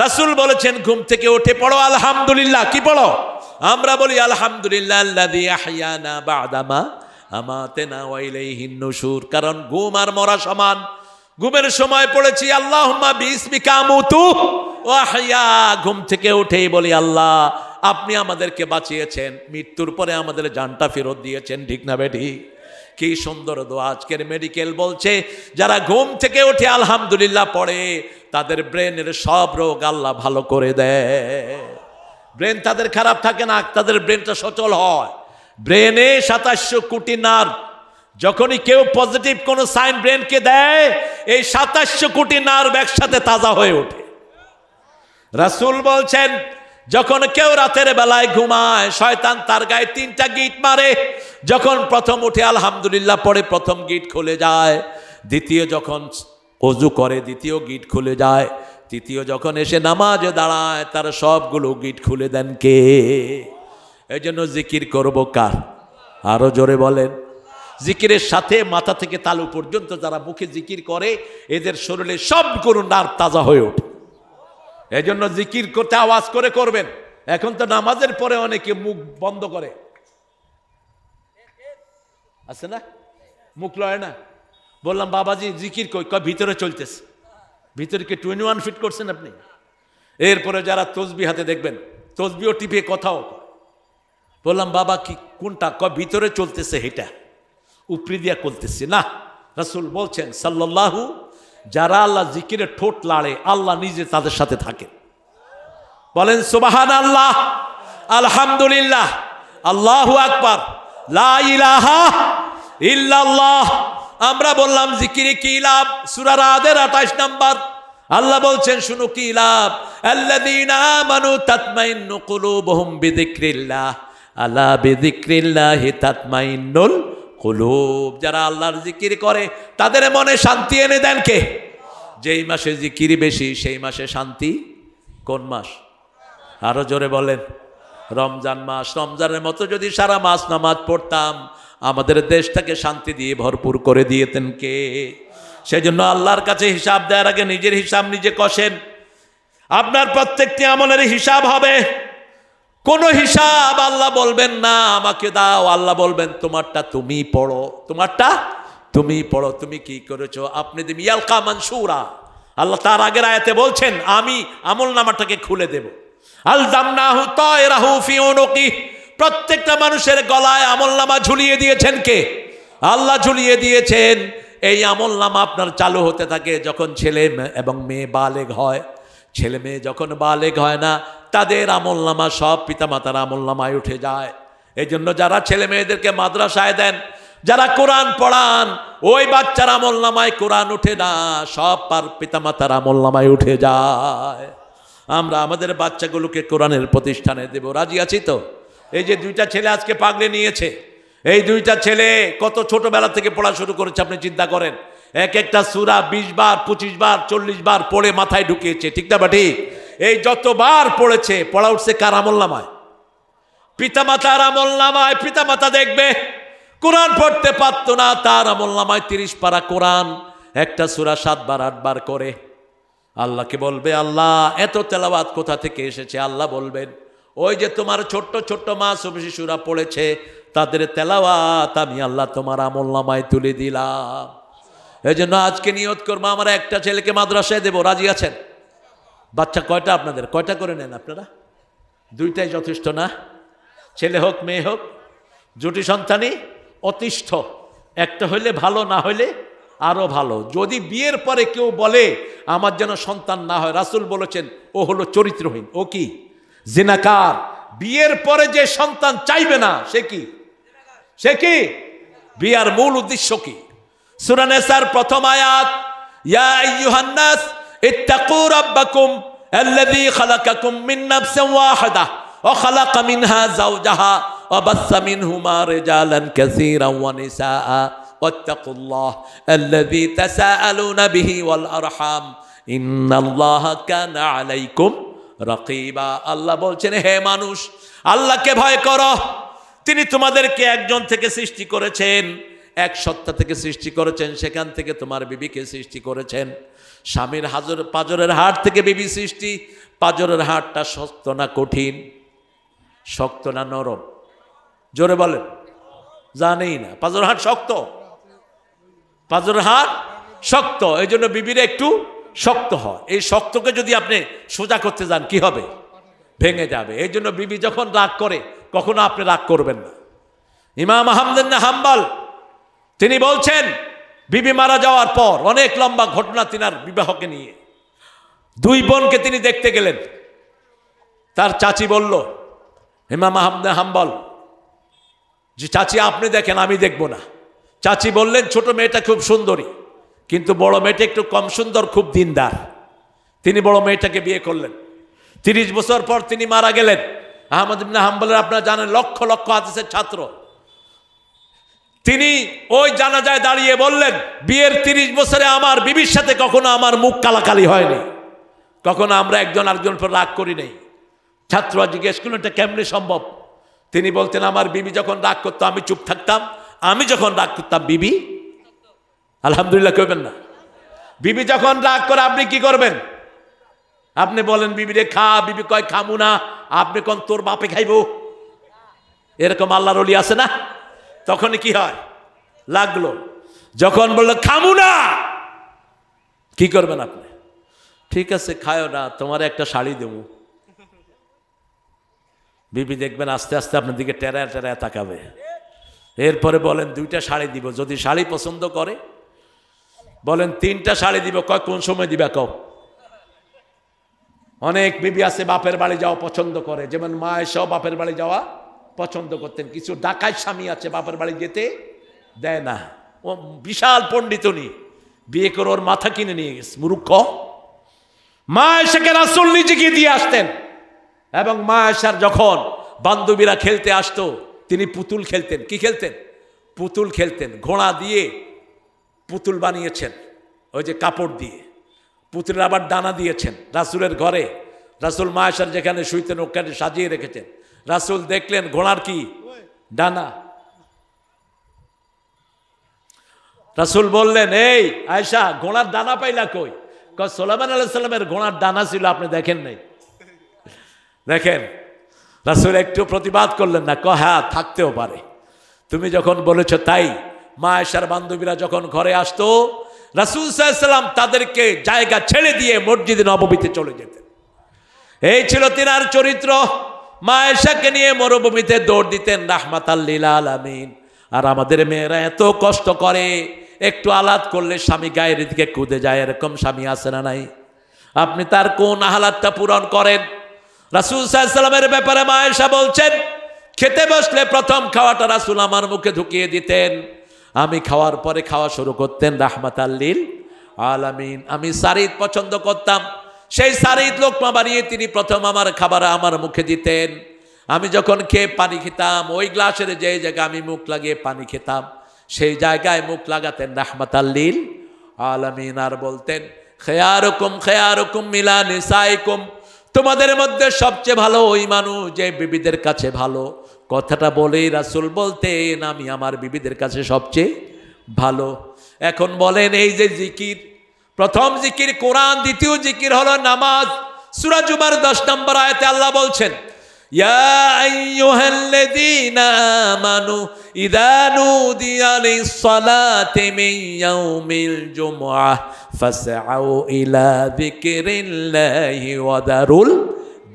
S1: রাসূল বলেছেন ঘুম থেকে উঠে পড়ো আলহামদুলিল্লাহ। কি পড়ো? আমরা বলি আলহামদুলিল্লাহ আল্লাযী আহইয়ানা বা'দামা আমাতানা ওয়া ইলাইহিন নুশুর। কারণ ঘুম আর মরা সমান। ঘুমের সময় পড়েছি আল্লাহুম্মা বিইসমিকা আমুতু ওয়া আহইয়া। ঘুম থেকে উঠেই বলি আল্লাহ আপনি আমাদেরকে বাঁচিয়েছেন, মৃত্যুর পরে আমাদের জানটা ফেরত দিয়েছেন। ঠিক না বেঠিক? কি সুন্দর দোয়া। আজকের মেডিকেল বলছে যারা ঘুম থেকে উঠে আলহামদুলিল্লাহ পড়ে তাদের ব্রেনের সব রোগ আল্লাহ ভালো করে দেয়। ব্রেন তাদের খারাপ থাকে না, তাদের ব্রেনটা সচল হয়। ব্রেনে 2700 কোটি নার্ভ। যখনই কেউ পজিটিভ কোনো সাইন ব্রেনকে দেয় এই 2700 কোটি নার্ভ একসাথে তাজা হয়ে ওঠে। রাসূল বলছেন যখন কেউ রাতের বেলায় ঘুমায় শয়তান তার গায়ে 3টা গিট মারে। যখন প্রথম উঠে আলহামদুলিল্লাহ পড়ে প্রথম গিট খুলে যায়, দ্বিতীয় যখন ওযু করে দ্বিতীয় গিট খুলে যায়, তৃতীয় যখন এসে নামাজে দাঁড়ায় তার সবগুলো গিট খুলে দেন কে? এই জন্য জিকির করব কার? আরো জোরে বলেন। জিকিরের সাথে মাথা থেকে তালু পর্যন্ত যারা মুখে জিকির করে এদের শরীরে সবগুলো নার্ভ তাজা হয়ে ওঠে। এই জন্য জিকির করতে আওয়াজ করে করবেন। এখন তো নামাজের পরে অনেকে মুখ বন্ধ করে, আছে না? মুখ লয় না। বললাম বাবাজি জিকির কই? ভিতরে চলতেছে। ভিতরে কি 21 ফিট করছেন আপনি? এরপরে যারা তসবি হাতে দেখবেন তসবিও টিপে কথাও। বললাম বাবা কি কোনটা? ভিতরে চলতেছে, হেটা উপরি দিয়া করতেছে না। রাসূল বলছেন সাল্লাল্লাহু, যারা আল্লাহ জিকিরে ঠোঁট লাড়ে আল্লাহ নিজে তাদের সাথে থাকে। বলেন সুবহানাল্লাহ, আলহামদুলিল্লাহ, আল্লাহু আকবার, লা ইলাহা ইল্লাল্লাহ। আমরা বললাম জিকিরে কি লাভ? সূরা রাদের 28 নম্বর আল্লাহ বলছেন শুনো কি লাভ। আল্লাযীনা আমানু তাতমাইন্নু কুলুবুহুম বিযিকরিল্লাহ আলা বিযিকরিল্লাহি তাতমাইন্নুল কুলুব। যারা আল্লাহর জিকির করে তাদের মনে শান্তি এনে দেন কে? যেই মাসে জিকির বেশি সেই মাসে শান্তি। কোন মাস? আরো জোরে বলেন। রমজান মাস। রমজানের মতো যদি সারা মাস নামাজ পড়তাম আমাদের দেশটাকে শান্তি দিয়ে ভরপুর করে দিয়েতেন কে? সেই জন্য আল্লাহর কাছে হিসাব দেওয়ার আগে নিজের হিসাব নিজে কষেন। আপনার প্রত্যেকটি আমলের হিসাব হবে। কোন হিসাব আল্লাহ বলবেন না আমাকে দাও, আল্লাহ বলবেন তোমারটা তুমি পড়ো, তোমারটা তুমি পড়ো, তুমি কি করেছো আপনি দিবি ইয়ালকা মানসুরা। আল্লাহ তার আগের আয়াতে বলছেন আমি আমল নামাটাকে খুলে দেব। আলজামনাহু তায়রাহু ফি উনুকি। প্রত্যেকটা মানুষের গলায় আমল নামা ঝুলিয়ে দিয়েছেন কে? আল্লাহ ঝুলিয়ে দিয়েছেন। এই আমল নামা আপনার চালু হতে থাকে যখন ছেলে এবং মেয়ে বালেগ হয়। ছেলে মেয়ে যখন বালেগ হয় না তাদের আমল নামা সব পিতামাতার আমল নামায় উঠে যায়। এই জন্য যারা ছেলে মেয়েদেরকে মাদ্রাসায় দেন, যারা কোরআন পড়ান, ওই বাচ্চার আমল নামায় কোরআন উঠে না, সব পিতামাতার আমল নামায় উঠে যায়। আমরা আমাদের বাচ্চাগুলোকে কোরআনের প্রতিষ্ঠানে দেব। রাজি আছি তো? এই যে 2টা ছেলে আজকে পাগড়ি নিয়েছে, এই 2টা ছেলে কত ছোটবেলা থেকে পড়া শুরু করেছে আপনি চিন্তা করেন। এক একটা সূরা 20 বার 25 বার 40 বার পড়ে মাথায় ঢুকিয়েছে। ঠিক না বাটি? এই যতবার পড়েছে পড়া উঠছে কার আমল নামায়? পিতামাতার আমল নামায়। পিতামাতা দেখবে কোরআন পড়তে পারতো না, তার আমল নামায় 30 পারা কোরআন, একটা সূরা 7 বার 8 বার করে। আল্লাহকে বলবে আল্লাহ এত তেলাওয়াত কোথা থেকে এসেছে? আল্লাহ বলবেন ওই যে তোমার ছোট্ট ছোট্ট মাসুম শিশুরা পড়েছে তাদের তেলাওয়াত আমি আল্লাহ তোমার আমল নামায় তুলে দিলাম। এই জন্য আজকে নিয়ত করবো আমরা একটা ছেলেকে মাদ্রাসায় দেবো। রাজি আছেন? বাচ্চা কয়টা আপনাদের? কয়টা করে নেন আপনারা? 2টাই যথেষ্ট না? ছেলে হোক মেয়ে হোক, জুটি সন্তানই অতিষ্ঠ। একটা হইলে ভালো, না হইলে আরো ভালো। যদি বিয়ের পরে কেউ বলে আমার যেন সন্তান না হয়, রাসূল বলেছেন ও হলো চরিত্রহীন। ও কি? জিনাকার। বিয়ের পরে যে সন্তান চাইবে না সে কি? সে কি? বিয়ার মূল উদ্দেশ্য কি? সূরা নিসার প্রথম আয়াত, ইয়া আইয়ুহান নাস ইত্তাকু রাব্বাকুম আল্লাযী খালাকাকুম মিন নাফসিন ওয়াহিদা ওয়া খালাকা মিনহা যাওজাহা ওয়া বাসসা মিনহুমা রিজালান কাসীরান ওয়া নিসাআ ওয়াত্তাকুল্লাহ আল্লাযী তাসাআলুনা বিহি ওয়াল আরহাম ইন্নাল্লাহা কানা আলাইকুম রাকিবা। আল্লাহ বলছেন, হে মানুষ, আল্লাহকে ভয় করো। তিনি তোমাদেরকে একজন থেকে সৃষ্টি করেছেন, এক সত্তা থেকে সৃষ্টি করেছেন, সেখান থেকে তোমার বিবিকে সৃষ্টি করেছেন। স্বামীর পাঁজরের হাড় থেকে বিবি সৃষ্টি। পাঁজরের হাড়টা শক্ত না কঠিন? শক্ত না নরম? জোরে বলেন। জানেই না। পাঁজরের হাড় শক্ত, পাঁজরের হাড় শক্ত, এই জন্য বিবির একটু শক্ত হয়। এই শক্তকে যদি আপনি সোজা করতে যান কি হবে? ভেঙে যাবে। এই জন্য বিবি যখন রাগ করে কখনো আপনি রাগ করবেন না। ইমাম আহমদ ইবনে হাম্বল তিনি বলছেন, বিবি মারা যাওয়ার পর অনেক লম্বা ঘটনা তিনার বিবাহকে নিয়ে। দুই বোনকে তিনি দেখতে গেলেন। তার চাচি বলল, ইমাম আহমদ ইবনে হাম্বল, যে চাচি আপনি দেখেন, আমি দেখব না। চাচি বললেন, ছোট মেয়েটা খুব সুন্দরী, কিন্তু বড় মেয়েটা একটু কম সুন্দর, খুব দিনদার। তিনি বড় মেয়েটাকে বিয়ে করলেন। 30 বছর পর তিনি মারা গেলেন। আহমদ ইবনে হাম্বলের আপনারা জানেন লক্ষ লক্ষ হাদিসের ছাত্র। তিনি ওই জানাজায় দাঁড়িয়ে বললেন, বিয়ের 30 বছরে আমার বিবির সাথে কখনো আমার মুখ কালাকালি হয়নি, কখনো আমরা একজন আরেকজন পর রাগ করি নাই। ছাত্ররা জিজ্ঞেস করলেন, এটা কেমনে সম্ভব? তিনি বলতেন, আমার বিবি যখন রাগ করতো আমি চুপ থাকতাম, আমি যখন রাগ করতাম বিবি, আলহামদুলিল্লাহ কইবেন না? বিবি যখন রাগ করে আপনি কি করবেন? আপনি বলেন বিবিরে খা, বিবি কয় খামু না, আপনি কোন তোর বাপে খাইব? এরকম আল্লাহর ওলি আছে না? তখন কি হয়? লাগলো। যখন বললো খামু না, কি করবেন আপনি? ঠিক আছে খায়ও না, তোমার একটা শাড়ি দেবো। বিবি দেখবেন আস্তে আস্তে আপনার দিকে টেরা টেরা তাকাবে। এরপরে বলেন 2টা শাড়ি দিব, যদি শাড়ি পছন্দ করে বলেন 3টা শাড়ি দিব, কয় কোন সময় দিবা কও। অনেক বিবি আছে বাপের বাড়ি যাওয়া পছন্দ করে, যেমন মা এসেও বাপের বাড়ি যাওয়া পছন্দ করতেন। কিছু ডাকাত স্বামী আছে বাপের বাড়ি যেতে দেয় না। ও বিশাল পণ্ডিতনি, বিয়ে করে ওর মাথা কিনে নিয়ে গেছে, মূর্খ। মা এসেকে রাসূল নিজে গিয়ে দিয়ে আসতেন। এবং মা এসার যখন বান্ধবীরা খেলতে আসতো, তিনি পুতুল খেলতেন। কি খেলতেন? পুতুল খেলতেন। ঘোড়া দিয়ে পুতুল বানিয়েছেন, ওই যে কাপড় দিয়ে। পুতুলের আবার ডানা দিয়েছেন। রাসূলের ঘরে রাসূল মা এসার যেখানে শুইতেন ওখানে সাজিয়ে রেখেছেন। রাসূল দেখলেন ঘোড়ার কি ডানা। রাসূল বললেন, এই আয়েশা, ঘোড়ার ডানা পাইলা কই? কয় সুলাইমান আলাইহিস সালামের ঘোড়ার ডানা ছিল, আপনি দেখেন নাই? দেখেন। রাসূল একটু প্রতিবাদ করলেন না, কয় হ্যাঁ থাকতেও পারে, তুমি যখন বলেছ তাই। মা আয়েশার বান্ধবীরা যখন ঘরে আসতো, রাসূল সাল্লাল্লাহু আলাইহি ওয়াসাল্লাম তাদেরকে জায়গা ছেড়ে দিয়ে মসজিদে নববীতে চলে যেতেন। এই ছিল তিনার চরিত্র। মা আয়েশাকে নিয়ে মরুভূমিতে দৌড় দিতেন রাহমাতাল লিল আলামিন। আর আমাদের মেয়েরা এত কষ্ট করে, একটু আলাদ করলে স্বামী গায়ের দিকে কুদে যায়, এরকম স্বামী আছে না নাই? আপনি তার কোন আহ্লাদটা পূরণ করেন? রাসূল সাল্লাল্লাহু আলাইহি ওয়াসাল্লামের ব্যাপারে মা আয়েশা বলছেন, খেতে বসলে প্রথম খাওয়াটা রাসূল আমার মুখে ঢুকিয়ে দিতেন। আমি খাওয়ার পরে খাওয়া শুরু করতেন রাহমাতাল লিল আলামিন। আমি সারিদ পছন্দ করতাম, সেই সারিদ লোকমা বানিয়ে তিনি প্রথম আমার খাবার আমার মুখে দিতেন। আমি যখন খেয়ে পানি খেতাম, ওই গ্লাসের যে জায়গায় আমি মুখ লাগিয়ে পানি খেতাম, সেই জায়গায় মুখ লাগাতেন রাহমাতাল লিল আলামিন। আর বলতেন, খেয়ারুকুম মিলা নিসাইকুম, তোমাদের মধ্যে সবচেয়ে ভালো ওই মানুষ যে বিবিদের কাছে ভালো। কথাটা বলেই রাসূল বলতেন, আমি আমার বিবিদের কাছে সবচেয়ে ভালো। এখন বলেন, এই যে জিকির, প্রথম জিকির কোরআন, দ্বিতীয় জিকির হলো নামাজ। সূরা জুমার 10 নম্বর আয়াতে আল্লাহ বলছেন, ইয়া আইয়ুহাল্লাযীনা আমানু ইযা নুদিয়া লিস-সালাতি মিন ইয়াউমিল জুমআহ ফাসআউ ইলা যিকরিল্লাহি ওয়া দারুল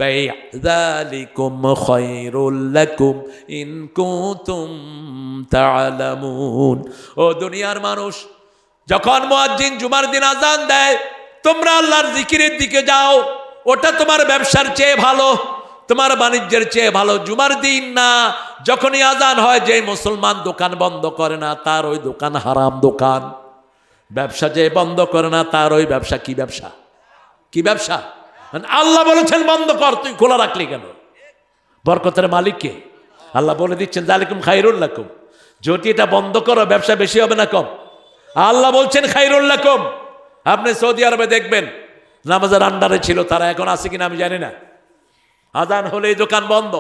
S1: বাই' যালিকুম খায়রুল লাকুম ইন কুনতুম তা'লামুন। ও দুনিয়ার মানুষ, যখন মুয়াজ্জিন জুমার দিন আযান দেয়, তোমরা আল্লাহর জিকিরের দিকে যাও। ওটা তোমার ব্যবসার চেয়ে ভালো, তোমার বাণিজ্যের চেয়ে ভালো। জুমার দিন না, যখনই আযান হয়, যে মুসলমান দোকান বন্ধ করে না তার ওই দোকান হারাম দোকান। ব্যবসা যে বন্ধ করে না তার ওই ব্যবসা কি ব্যবসা? কি ব্যবসা? আল্লাহ বলেছেন বন্ধ কর, তুই খোলা রাখলি কেন? বরকতের মালিক কে? আল্লাহ বলে দিচ্ছেন যালিকুম খায়রুল লাকুম, যদি এটা বন্ধ করো ব্যবসা বেশি হবে না কম? আল্লাহ বলছেন খায়রুল লাকুম। আপনি সৌদি আরবে দেখবেন নামাজের আন্ডারে ছিল, তারা এখন আছে কিনা আমি জানি না। আজান হলেই দোকান বন্ধ,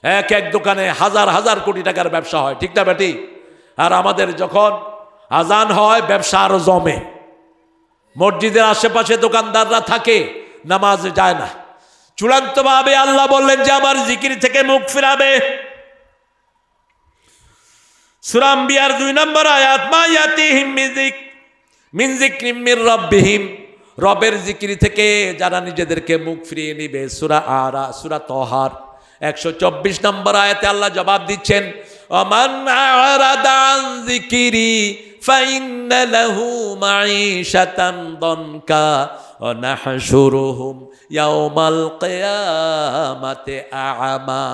S1: এক এক দোকানে হাজার হাজার কোটি টাকার ব্যবসা হয়, ঠিক না বেটি? আর আমাদের যখন আজান হয় ব্যবসা আরো জমে, মসজিদের আশেপাশে দোকানদাররা থাকে, নামাজ যায় না। চূড়ান্তভাবে আল্লাহ বললেন যে আমার জিকির থেকে মুখ ফিরাবে। সূরা আম্বিয়ার 2 নম্বর আয়াত, মা ইয়াতিহিম মিন যিকরিম মির রাব্বিহিম, রবের জিকির থেকে যারা নিজেদেরকে মুখ ফিরিয়ে নিবে। সূরা তহার 124 নম্বর আয়াতে আল্লাহ জবাব দিচ্ছেন, ওমান আরাদা আন যিকরি ফাইন্না লাহু মাঈশাতান দনকা ওয়া নাহশুরুহুম ইয়াওমাল কিয়ামাতি আ'মা।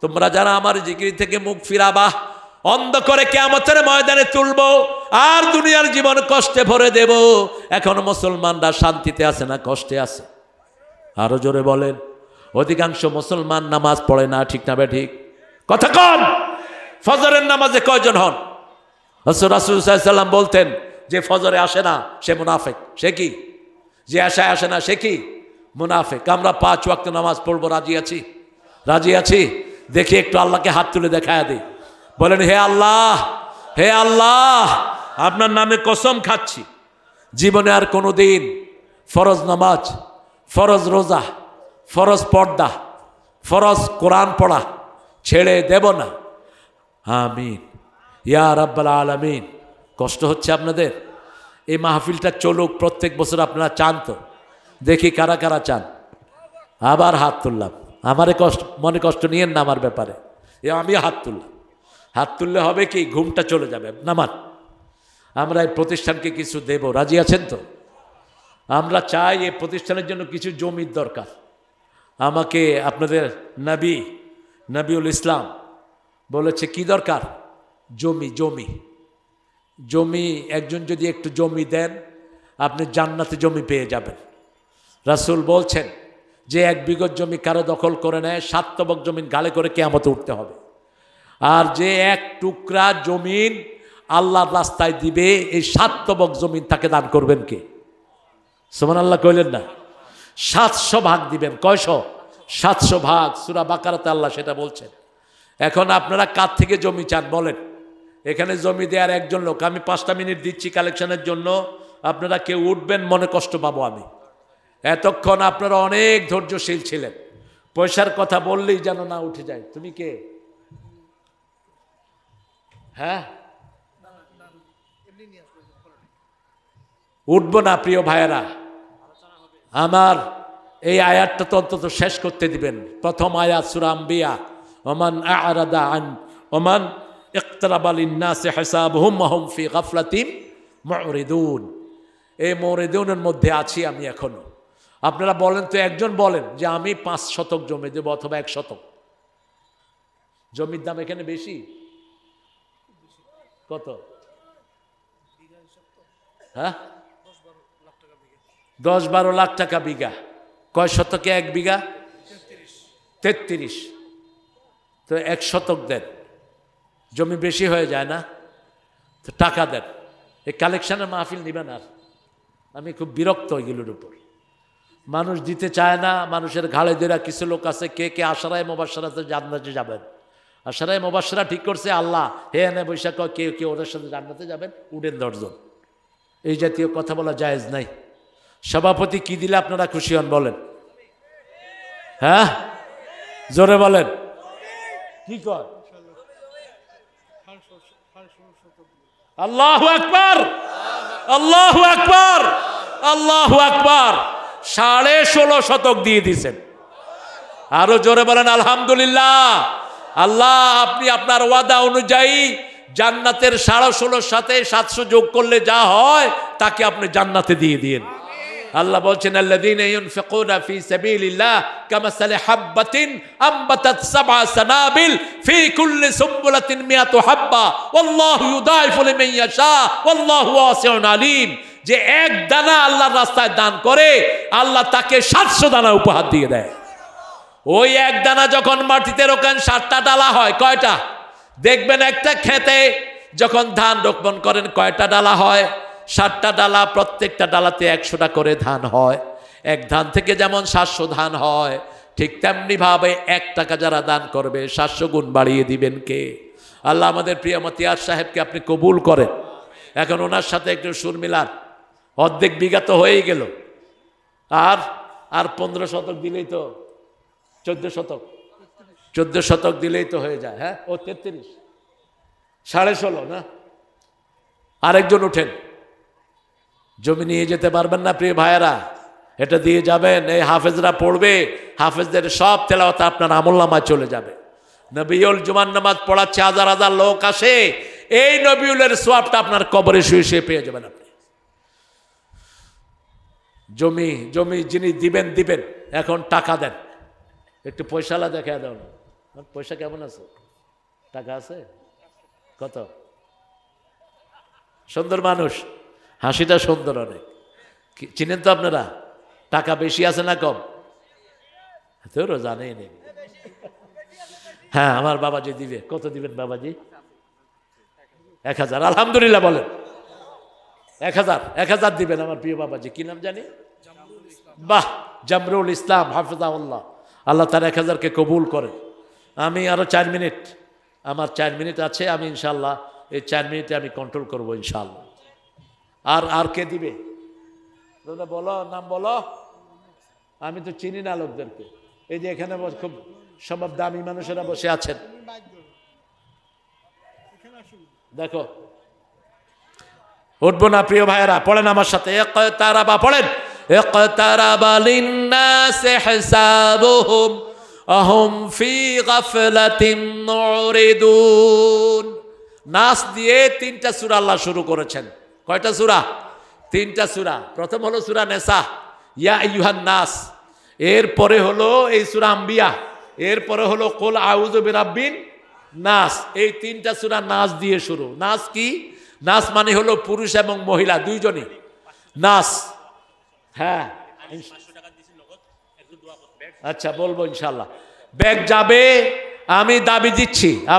S1: তোমরা যারা আমার জিকির থেকে মুখ ফিরাবা, অন্ধ করে কিয়ামতের ময়দানে তুলবো, আর দুনিয়ার জীবন কষ্টে ভরে দেব। এখন মুসলমানরা শান্তিতে আছে না কষ্টে আছে? আরো জোরে বলেন। অধিকাংশ মুসলমান নামাজ পড়ে না, ঠিক না ঠিক? কথা কম। ফজরের নামাজে কয়জন হন? রাসূল সাল্লাল্লাহু আলাইহি ওয়াসাল্লাম বলতেন যে ফজরে আসে না সে মুনাফিক। সে কি? যে আশায় আসে না সে কি? মুনাফিক। আমরা 5 ওয়াক্ত নামাজ পড়বো, রাজি আছি? রাজি আছি? দেখি একটু আল্লাহকে হাত তুলে দেখায় দিই। বলেন, হে আল্লাহ, হে আল্লাহ, আপনার নামে কসম খাচ্ছি জীবনে আর কোনোদিন ফরজ নামাজ, ফরজ রোজা, ফরজ পর্দা, ফরজ কোরআন পড়া ছেড়ে দেব না। আমিন ইয়া রাব্বাল আলামিন। কষ্ট হচ্ছে আপনাদের? এই মাহফিলটা চলুক প্রত্যেক বছর, আপনারা চান তো? দেখি কারা কারা চান। আবার হাত তুললাম। আমারে কষ্ট, মনে কষ্ট নিয়েন না আমার ব্যাপারে। আমি হাত তুললাম। হাত তুললে হবে কি, ঘুমটা চলে যাবে। নামান, আমরা এই প্রতিষ্ঠানকে কিছু দেব, রাজি আছেন তো? আমরা চাই এই প্রতিষ্ঠানের জন্য কিছু জমির দরকার। আমাকে আপনাদের নবীউল ইসলাম বলেছে কি দরকার? জমি। জমি জমি একজন যদি একটু জমি দেন, আপনি জান্নাতে জমি পেয়ে যাবেন। রাসূল বলছেন যে 1 বিঘা জমি কারো দখল করে নেয়, 7 তবক জমিন গালে করে কিয়ামতে উঠতে হবে। আর যে 1 টুকরা জমিন আল্লাহর রাস্তায় দিবে, এই 7 তবক জমিন তাকে দান করবেন কে? সুবহানাল্লাহ কইলেন না? 700 ভাগ দিবেন। কয়শো? 700 ভাগ। সূরা বাকারাতে আল্লাহ সেটা বলছেন। এখন আপনারা কার থেকে জমি চান বলেন? এখানে জমি দেওয়ার একজন লোক, আমি 5টা মিনিট দিচ্ছি কালেকশনের জন্য, আপনারা কেউ উঠবেন, মনে কষ্ট পাবো আমি। এতক্ষণ আপনারা অনেক ধৈর্যশীল ছিলেন, পয়সার কথা বললেই যেন না উঠে যায়। তুমি কে? হ্যাঁ, উঠবো না প্রিয় ভাইয়েরা। আমার এই আয়াতটা তো অন্তত শেষ করতে দিবেন। প্রথম আয়াত সূরা আম্বিয়া, ওমান আ'রাদা আন ওমান ইকতারাবা লিন-নাসি হিসাবুহুম ওয়া হুম ফি গাফলাতিন মু'রিদুন। এই মু'রিদুনের মধ্যে আছি আমি এখনো। আপনারা বলেন তো, একজন বলেন যে আমি 5 শতক জমি দেব অথবা 1 শতক। জমির দাম এখানে বেশি। কত? হ্যাঁ, 10-12 লাখ টাকা বিঘা। কয় শতকে 1 বিঘা? 33। তো 1 শতক দেন, জমি বেশি হয়ে যায় না? তো টাকা দেন। এই কালেকশনের মাহফিল নিবেন। আর আমি খুব বিরক্ত এগুলোর উপর। মানুষ দিতে চায় না, মানুষের ঘাড়ে ধরে কিছু লোক আছে, কে আশারায়ে মুবাশশারাতে জান্নাতে যাবেন। আশারায়ে মুবাশশারা ঠিক করছে আল্লাহ, হে এনে বৈশাখ কে ওদের সাথে জান্নাতে যাবেন, উঠেন 10 জন। এই জাতীয় কথা বলা জায়েজ নাই। সভাপতি কি দিলে আপনারা খুশি হন বলেন? হ্যাঁ, জোরে বলেন। কি কর? আল্লাহু আকবার, আল্লাহু আকবার, আল্লাহু আকবার। 16.5 শতক দিয়ে দিয়েছেন। আরো জোরে বলেন আলহামদুলিল্লাহ। আল্লাহ, আপনি আপনার ওয়াদা অনুযায়ী জান্নাতের 16.5 সাথে 700 যোগ করলে যা হয় তাকে আপনি জান্নাতে দিয়ে দিন। আল্লাহ বলছেন, আল্লাযীনা ইউনফিকুনা ফী সাবিলিল্লাহ কামাসালি হাববাতিন আমবাতাত 7 সানাবিল ফী কুল্লি সুমবুলাতিন মিয়াতু হাব্বা ওয়াল্লাহু ইউদাইফু লিমান ইয়াশা ওয়াল্লাহু ওয়াসিউন আলীম। যে 1 দানা আল্লাহর রাস্তায় দান করে, আল্লাহ তাকে 700 দানা উপহার দিয়ে দেয়। ওই 1 দানা যখন মাটিতে রোপেন 7টা ডালা হয়। কয়টা? দেখবেন একটা খেতে যখন ধান রোপণ করেন কয়টা ডালা হয়? 60টা ডালা, প্রত্যেকটা ডালাতে 100টা করে ধান হয়। এক ধান থেকে যেমন 700 ধান হয়, ঠিক তেমনি ভাবে 1 টাকা যারা দান করবে 700 গুণ বাড়িয়ে দিবেন কে? আল্লাহ আমাদের প্রিয় মতিয়ার সাহেবকে আপনি কবুল করেন। এখন ওনার সাথে একটু সুর মিলান, অর্ধেক বিঘা তো হয়েই গেল, আর 15 শতক দিলেই তো 14 শতক দিলেই তো হয়ে যায়। হ্যাঁ, ও 33, 16.5 না? আরেকজন উঠেন, জমি নিয়ে যেতে পারবেন না প্রিয় ভাইয়েরা, এটা দিয়ে যাবেন, এই হাফেজরা পড়বে, হাফেজদের সব তেলাওয়াত আপনার আমলনামায় চলে যাবে। নবিউল জুমার নামাজ পড়াচ্ছে, হাজার হাজার লোক আসে, এই নবিউলের সোয়াবটা আপনার কবরে শুয়ে শুয়ে পেয়ে যাবেন আপনি। জমি যিনি দিবেন, এখন টাকা দেন, একটু পয়সালা দেখা দাও না। পয়সা কেমন আছে? টাকা আছে কত? সুন্দর মানুষ, হাসিটা সুন্দর অনেক, চিনেন তো আপনারা? টাকা বেশি আছে না কম? তোরও জানেই নেই। হ্যাঁ, আমার বাবাজি দিবে। কত দিবেন বাবাজি? 1000। আলহামদুলিল্লাহ বলেন। 1000 দিবেন আমার প্রিয় বাবাজি। কি নাম জানি? বাহ, জামরুল ইসলাম হাফিজাহুল্লাহ। আল্লাহ তার 1000কে কবুল করেন। আমি আরো 4 মিনিট, আমার 4 মিনিট আছে, আমি ইনশাল্লাহ এই 4 মিনিটে আমি কন্ট্রোল করবো ইনশাল্লাহ। আর কে দিবে? বলো, নাম বলো। আমি তো চিনি না লোকদেরকে। এই যে এখানে খুব সব দামি মানুষেরা বসে আছেন, দেখো। উঠবো না প্রিয় ভাইয়েরা? পড়েন আমার সাথে, ইকতারাবা পড়েন। ইকতারাবা লিন্নাসি হিসাবুহুম আহুম ফি গাফলাতিন মুরিদুন। নাস দিয়ে 3টা সূরা আল্লাহ শুরু করেছেন। কয়টা সূরা? 3টা সূরা। প্রথম হলো সূরা নিসা, ইয়া আইয়ুহান নাস। এরপরে হলো এই সূরা আম্বিয়া, এরপরে হলো কুল আউযু বিরাব্বিন নাস। এই 3টা সূরা নাস দিয়ে শুরু। নাস কি? নাস মানে হলো পুরুষ এবং মহিলা দুইজনই নাস। হ্যাঁ, আচ্ছা বলবো ইনশাল্লাহ। ব্যাগ যাবে, আমি দাবি দিচ্ছি।